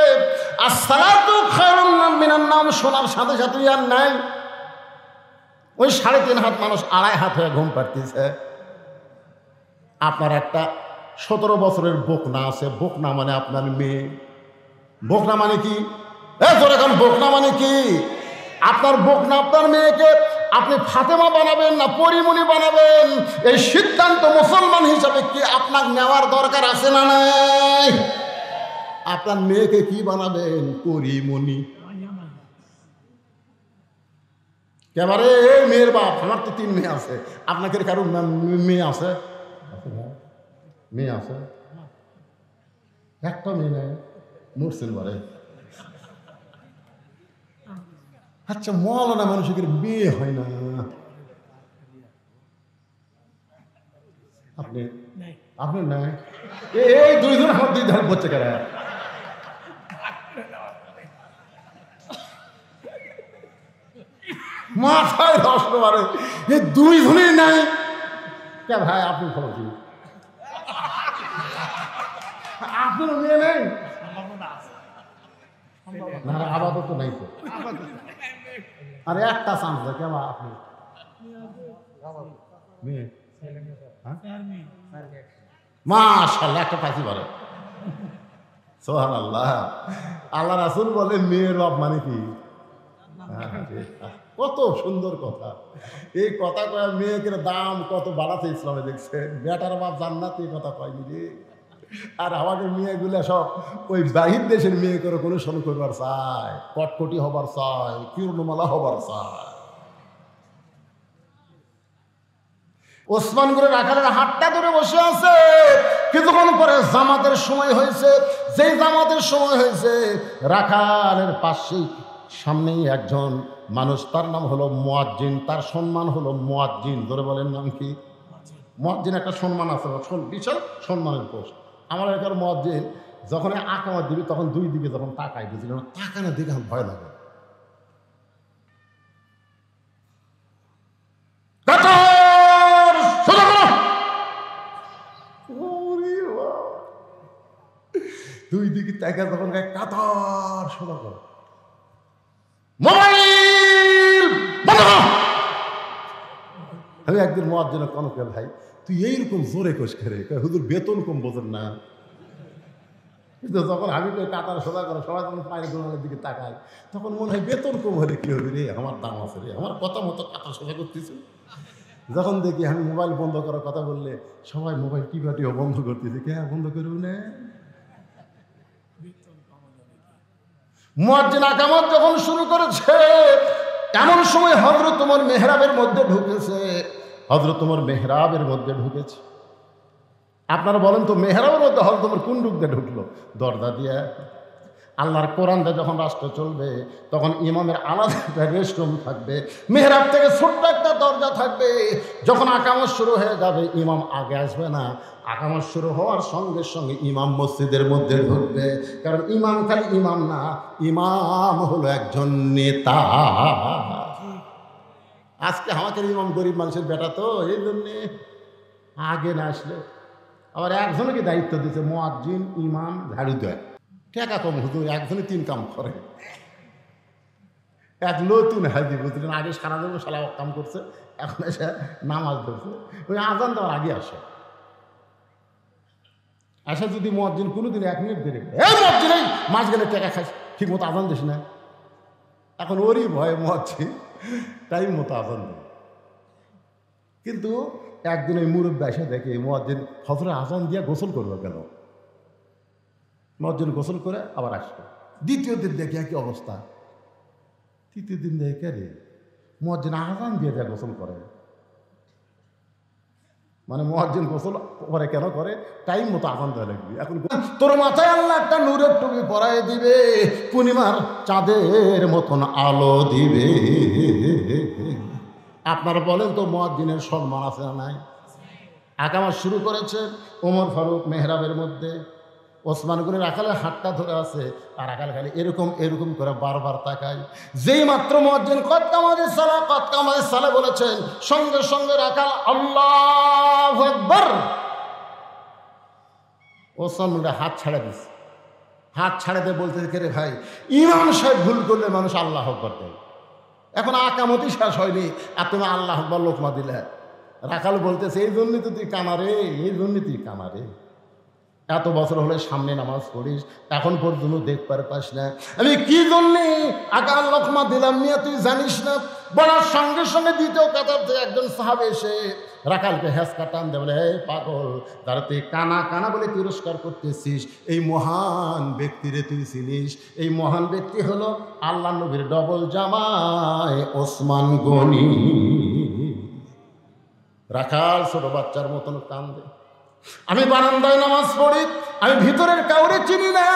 আসসালাতু খায়রুম মিনান নাওম শোনার সাথে সাথে আর নাই, ওই 3.5 হাত মানুষ 2.5 হাত হয়ে ঘুম পাড়তেছে। আপনার একটা 17 বছরের বকনা আছে, বকনা মানে আপনার মেয়ে। বকনা মানে কি? এখন বকনা মানে কি? আপনার বকনা আপনার মেয়েকে আপনি ফাতেমা বানাবেন না পরিমণি বানাবেন, এই সিদ্ধান্ত মুসলমান হিসাবে কি আপনার নেওয়ার দরকার আছে না নাই? আপনার মেয়েকে কি বানাবেন? পরিমণি। এবারে এই মেয়ের বাপ, আমার তো 3 মেয়ে আছে, আপনাকে কারো মেয়ে আছে? মেয়ে আছে? একটা মেয়ে নেই, মরছেন বলে। আচ্ছা, মৌলানা মানুষের বিয়ে হয় না? আপনি নাই? এই 2 জন আমার 2 ধার বলছে কেন? মাথায় ধসলো মারে, এই 2 জনই নাই কে ভাই? আপনি খবর দিন, আপনার মেয়ে নেই না? আপাতত নাই তো, আর একটা চান্স দেখে আপনি মেয়ে। মাশাআল্লাহ, একটা পাখি বলে। সুবহানাল্লাহ। আল্লাহ রাসূল বলে মেয়ের বাপ মানে কি? কত সুন্দর কথা! এই কথা কয়ে মেয়েকে দাম কত বাড়াতে ইসলামে দেখছে। বেটার বাপ জান্নাত, এই কথা কয়নি রে। আর আমাদের মেয়েগুলো সব ওই বাহির দেশের মেয়ে করে কোনো শোন করবার চায়, কটকটি হবার চায়, কীর্ণমালা হবার চায়। ওসমান গনি রাখালের হাতটা ধরে বসে আছে। কিছুক্ষণ পরে জামাতের সময় হয়েছে। যেই জামাতের সময় হয়েছে, রাখালের পাশেই সামনেই একজন মানুষ, তার নাম হলো মুয়াজ্জিন, তার সম্মান হলো মুয়াজ্জিন। ধরে বলেন নাম কি? মুয়াজ্জিন একটা সম্মান আছে, বিশাল সম্মানের পোস্ট। আমার এলাকার মুয়াজ্জিন যখন আকামত দিবি তখন দুই দিকে যখন তাকায়, বুঝলেন, তাকানোর দিকে আমার ভয় লাগে। দুই দিকে তাকা যখন কাতার সোজা করো, মোবাইল বন্ধ। আমি একদিন মুয়াজ্জিন কনকে, ভাই তুই এইরকম জোরে কোষ করে, হুজুর বেতন কম বোঝেন না। কিন্তু যখন আমি তো কাতার সোজা করো, সবাই যখন পায়ের গোড়ালের দিকে তাকায়, তখন মনে হয় বেতন কম হলে কি হবে রে, আমার দাম আছে রে, আমার কথা মতো কাতার সোজা করতেছে। যখন দেখি আমি মোবাইল বন্ধ করার কথা বললে সবাই মোবাইল টিপাটিও বন্ধ করতেছে, কে বন্ধ করবো না। মুয়াজ্জিন আকামত যখন শুরু করেছে, এমন সময় হযরত ওমর মেহরাবের মধ্যে ঢুকেছে। হযরত ওমর মেহরাবের মধ্যে ঢুকেছে। আপনারা বলেন তো, মেহরাবের মধ্যে হযরত ওমর কোন ঢুক দিয়ে ঢুকলো? দরজা দিয়ে। আল্লাহর কোরআনটা যখন রাষ্ট্র চলবে তখন ইমামের আলাদা একটা রেস্টরুম থাকবে, মেহরাব থেকে ছোট্ট একটা দরজা থাকবে। যখন আকামত শুরু হয়ে যাবে ইমাম আগে আসবে না, আকামত শুরু হওয়ার সঙ্গে সঙ্গে ইমাম মসজিদের মধ্যে ঢুকবে। কারণ ইমাম খালি ইমাম না, ইমাম হলো একজন নেতা। আজকে আমাকে ইমাম গরিব মানুষের বেটা, তো এই জন্যে আগে না আসলে। আবার একজনকে দায়িত্ব দিচ্ছে, মুয়াজ্জিন, ইমাম, ঝাড়ু দেয়। টাকা কম, হুজুর একজনে 3 কাম করে। এক নতুন হাজি, বুঝলেন, আগে সারা দেবো সালা কাম করছে, এখন এসে নামাজ ধরছে। ওই আজান দেওয়ার আগে আসে। আসা যদি মুয়াজ্জিন কোনোদিন 1 মিনিট দেরি, মুয়াজ্জিন এই মাঝখানে টাকা খাস, ঠিক মতো আজান দিস না। এখন ওরই ভয় মুয়াজ্জিন টাইম মতো আজান দেয়। কিন্তু একদিন ওই মুরব্বী এসে দেখে মুয়াজ্জিন হযরত আজান দিয়ে গোসল করবে কেন? মুয়াজ্জিন গোসল করে আবার আসবে। দ্বিতীয় দিন দেখে একই অবস্থা। তৃতীয় দিন দেখে রে মুয়াজ্জিন আজান দিয়ে দেয় গোসল করে। মানে মুয়াজ্জিন গোসল করে কেন করে? টাইম মতো আজান দেওয়া লাগবে। এখন তোর মাথায় আল্লাহ একটা নূরের টুপি পরাই দিবে, পূর্ণিমার চাঁদের মতন আলো দিবে। আপনারা বলেন তো, মুয়াজ্জিনের সম্মান আছে না নাই? আকামত শুরু করেছে ওমর ফারুক মেহরাবের মধ্যে। ওসমান গনি রাখালের হাতটা ধরে আছে, আর রাখাল খালি এরকম এরকম করে বারবার তাকায়। যেই মাত্র মুয়াজ্জিন কদ কামাতিস সালাহ, কদ কামাতিস সালাহ বলেছেন, সঙ্গে সঙ্গে রাখাল আল্লাহু আকবার। ওসমান গনি হাত ছাড়া দিছে। হাত ছাড়া দিয়ে বলতেছে, কে রে ভাই, ইমাম সাহেব ভুল করলে মানুষ আল্লাহু আকবার দেয়, এখন আকামতই শেষ হয়নি আর তুমি আল্লাহু আকবার লোকমা দিলে। রাখাল বলতেছে, এই জন্যই তো তুই কামারে, এই জন্যই তুই কামারে। এত বছর হলে সামনে নামাজ পড়িস, এখন পর্যন্ত দেখবার পাস না আমি কি জন্যে আকাল লোকমা দিলাম নিয়ে তুই জানিস না। বলার সঙ্গে সঙ্গে দ্বিতীয় কাতার থেকে একজন সাহাবে এসে রাখালকে হেঁচকা টান দেয়, বলে, হে পাগল, তারা তুই কানা কানা বলে তিরস্কার করতেছিস, এই মহান ব্যক্তিরে তুই চিনিস? এই মহান ব্যক্তি হলো আল্লাহ নবীর ডবল জামাই ওসমান গনি। রাখাল ছোট বাচ্চার মতন কান্দে। আমি বারান্দায় নামাজ পড়ি, আমি ভিতরের কাউরে চিনি না।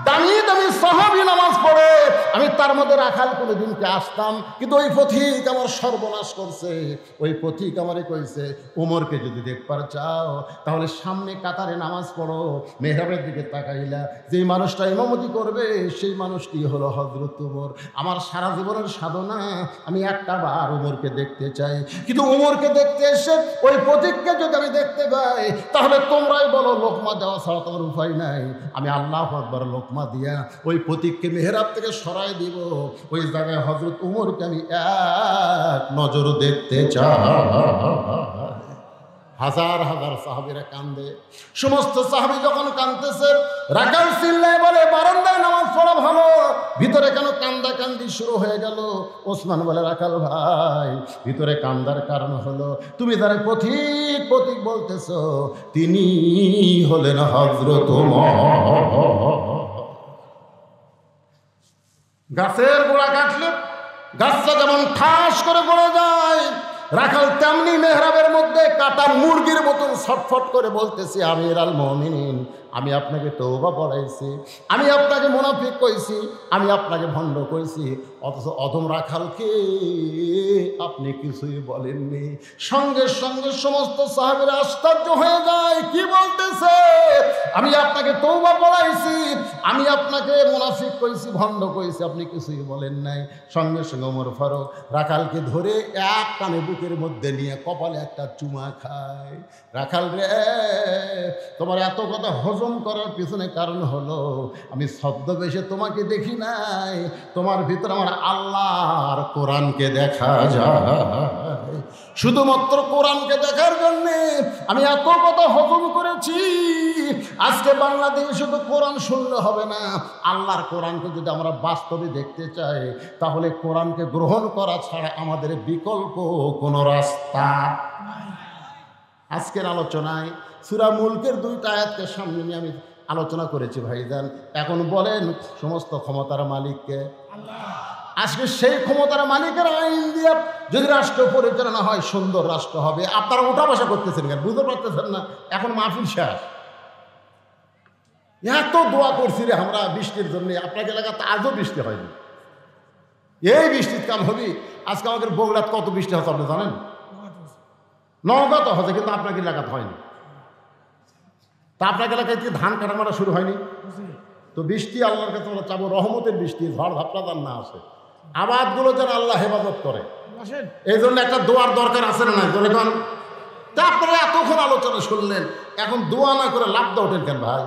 দামি দামি সাহাবী নামাজ পড়ে, আমি তার মধ্যে রাখাল কোনোদিনকে আসতাম, কিন্তু ওই পথিক আমার সর্বনাশ করছে। ওই পথিক আমারে কইছে, ওমরকে যদি দেখবার চাও তাহলে সামনে কাতারে নামাজ পড়ো, মেহরাবের দিকে তাকাইলা, যেই মানুষটা ইমামতি করবে সেই মানুষটি হলো হযরত ওমর। আমার সারা জীবনের সাধনা আমি একটা বার ওমরকে দেখতে চাই, কিন্তু ওমরকে দেখতে এসে ওই পথিককে যদি আমি দেখতে পাই তাহলে তোমরাই বলো লোকমা দেওয়া ছাড়া তোমার উপায় নাই। আমি আল্লাহু আকবার লোকমা দিয়া ওই পথিককে মেহরাব থেকে সরাই দিব, ওই জায়গায় হযরত ওমরকে আমি এক নজর দেখতে চাই। হাজার হাজার সাহাবীরা কান্দে। সমস্ত সাহাবী যখন কাঁদতেছে, রাখাল চিল্লায় বলে, বারান্দায় নামাজ পড়া ভালো, ভিতরে কেন কান্দা কান্দি শুরু হয়ে গেল? ওসমান বলে, রাখাল ভাই, ভিতরে কান্দার কারণ হলো তুমি যারা পথিক পথিক বলতেছ তিনি হলেন হযরত ওমর। গাছের গোড়া কাটলে গাছটা যেমন ঠাস করে পড়ে যায়, রাখাল তেমনি মেহরাবের মধ্যে কাটা মুরগির মতন ছটফট করে বলতেছে, আমির আল মুমিনিন, আমি আপনাকে তওবা পড়াইছি, আমি আপনাকে মুনাফিক কইছি, আমি আপনাকে ভণ্ড কইছি, অথচ অধম রাখালকে আপনি কিছুই বলেননি। সঙ্গে সঙ্গে সমস্ত সাহাবীরা আশ্চর্য হয়ে যায়, কি বলতেছে? আমি আপনাকে তওবা পড়াইছি, আমি আপনাকে মুনাফিক কইছি, ভণ্ড কইছি, আপনি কিছুই বলেন নাই। সঙ্গে সঙ্গে ওমর ফারুক রাখালকে ধরে এক কানে বুকের মধ্যে নিয়ে কপালে একটা চুমা খায়। রাখাল রে, তোমার এত কথা হজম করার পিছনে কারণ হলো আমি ছদ্মবেশে তোমাকে দেখি নাই, তোমার ভিতরে আমার আল্লাহর কোরআনকে দেখা যায়। শুধুমাত্র কোরআনকে দেখার জন্যে আমি এত কথা হজম করেছি। আজকে বাংলাদেশে শুধু কোরআন শুনলে হবে না, আল্লাহর কোরআনকে যদি আমরা বাস্তবে দেখতে চাই তাহলে কোরআনকে গ্রহণ করা ছাড়া আমাদের বিকল্প কোনো রাস্তা। আজকের আলোচনায় সূরা মুলকের 2টা আয়াতকে সামনে নিয়ে আমি আলোচনা করেছি ভাইজান। এখন বলেন সমস্ত ক্ষমতার মালিককে? আজকে সেই ক্ষমতার মালিকের আইন দিয়ে যদি রাষ্ট্র পরিচালনা হয় সুন্দর রাষ্ট্র হবে। আপনারা ওঠা বসা করতেছেন কেন? বুঝতে পারতেছেন না? এখন মাহফিল শেষ, এত দোয়া করছি রে আমরা বৃষ্টির জন্য, আপনাকে এলাকাতে আজও বৃষ্টি হয়নি। এই বৃষ্টির কাল হবি। আজকে আমাদের বগুড়াত কত বৃষ্টি হচ্ছে আপনি জানেন? নওগাঁ তো হচ্ছে, কিন্তু আপনাকে এলাকাতে হয়নি। তা আপনাকে এলাকায় কি ধান কাটা মারা শুরু হয়নি? তো বৃষ্টি আল্লাহর কাছে আমরা চাবো রহমতের বৃষ্টি, ঝড় ঝাপটাদার না আসে, আবাদগুলো যেন আল্লাহ হেফাজত করে। এই জন্য একটা দোয়ার দরকার আছে না? যখন তা আপনারা এতক্ষণ আলোচনা শুনলেন, এখন দোয়া না করে লাভটা ওঠেন কেন ভাই?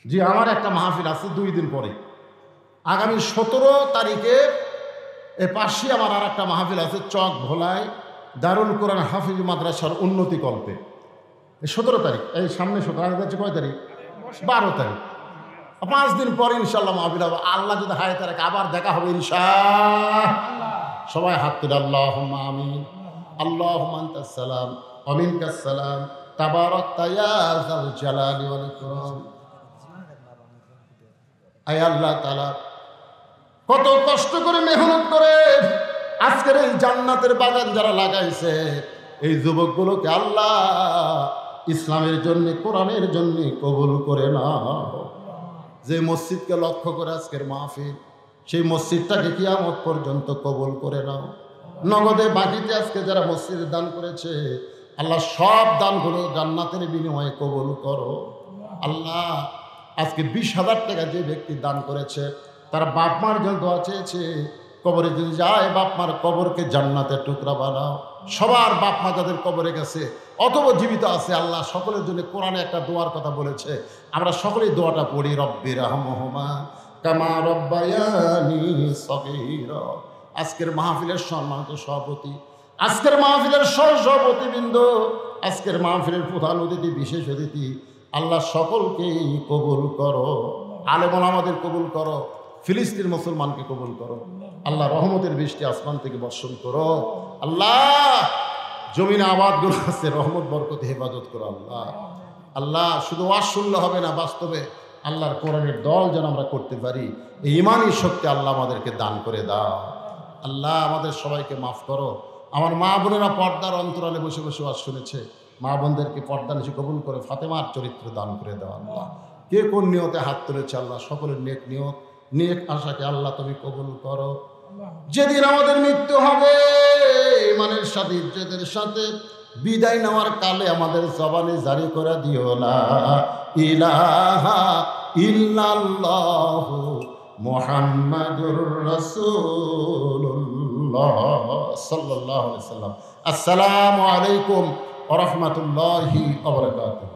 জি, আমার একটা মাহফিল আছে 2 দিন পরে, আগামী 17 তারিখে এই পাশেই আমার আর একটা মাহফিল আছে চক ভোলায়, দারুল কোরআন হাফিজ মাদ্রাসার উন্নতি কল্পে। এই 17 তারিখ, এই সামনে 17 যাচ্ছে কয় তারিখ? 12 তারিখ। 5 দিন পরে ইনশাল্লাহ মাহফিল হবে। আল্লাহ যদি হায়াতে রাখে আবার দেখা হবে ইনশাআল্লাহ। সবাই হাত তুলে আল্লাহুম্মা আমিন। আল্লাহুম্মা আনতাস সালাম ওয়া মিনকাস সালাম তাবারাকতা ইয়া যাল জালালি ওয়াল ইকরাম। আয় আল্লাহ তাআলা, কত কষ্ট করে মেহনত করে আজকের এই জান্নাতের বাগান যারা লাগাইছে, এই যুবকগুলোকে আল্লাহ ইসলামের জন্য, কোরআনের জন্য কবুল করে নাও। যে মসজিদকে লক্ষ্য করে আজকের মাহফিল, সেই মসজিদটাকে কিয়ামত পর্যন্ত কবুল করে নাও। নগদে বাকিতে আজকে যারা মসজিদে দান করেছে, আল্লাহ সব দানগুলো জান্নাতের বিনিময়ে কবুল করো। আল্লাহ, আজকে 20,000 টাকা যে ব্যক্তি দান করেছে, তার বাপ মার জন্য দোয়া চেয়েছে, কবরে যদি যায় বাপ মার কবরকে জান্নাতের টুকরা বানাও। সবার বাপ মা যাদের কবরে গেছে অথবা জীবিত আছে, আল্লাহ সকলের জন্য কোরআনে একটা দোয়ার কথা বলেছে, আমরা সকলেই দোয়াটা পড়ি, রব্বির রহমহুমা কামা রব্বায়ানি সগীরা। আজকের মাহফিলের সম্মানিত সভাপতি, আজকের মাহফিলের সহসভাপতিবৃন্দ, আজকের মাহফিলের প্রধান অতিথি, বিশেষ অতিথি, আল্লাহ সকলকেই কবুল করো। আলেম ওলামাদের কবুল করো, ফিলিস্তিন মুসলমানকে কবুল করো। আল্লাহ রহমতের বৃষ্টি আসমান থেকে বর্ষণ করো। আল্লাহ জমিনে আবাদগুলো আছে, রহমত বরকতে হেফাজত করো। আল্লাহ আল্লাহ শুধু ওয়াজ শুনলে হবে না, বাস্তবে আল্লাহর কোরআনের দল যেন আমরা করতে পারি, এই ইমানি শক্তি আল্লাহ আমাদেরকে দান করে দাও। আল্লাহ আমাদের সবাইকে মাফ করো। আমার মা বোনেরা পর্দার অন্তরালে বসে বসে ওয়াজ শুনেছে, মা বোনদেরকে পর্দা নিশি কবুল করে ফাতেমার চরিত্র দান করে দাও। আল্লাহ কে কোন নিয়তে হাত তুলেছে, আল্লাহ সকলের নেক নিয়ত, নেক আশাকে আল্লাহ তুমি কবুল করো। যেদিন আমাদের মৃত্যু হবে ইমানের সাথে, ইজ্জতের সাথে বিদায় নেওয়ার কালে আমাদের জবানে জারি করে দিও লা ইলাহা ইল্লাল্লাহু মুহাম্মাদুর রাসূলুল্লাহ সাল্লাল্লাহু আলাইহি ওয়াসাল্লাম। আসসালামু আলাইকুম ওয়া রাহমাতুল্লাহি ওয়া বারাকাতুহু।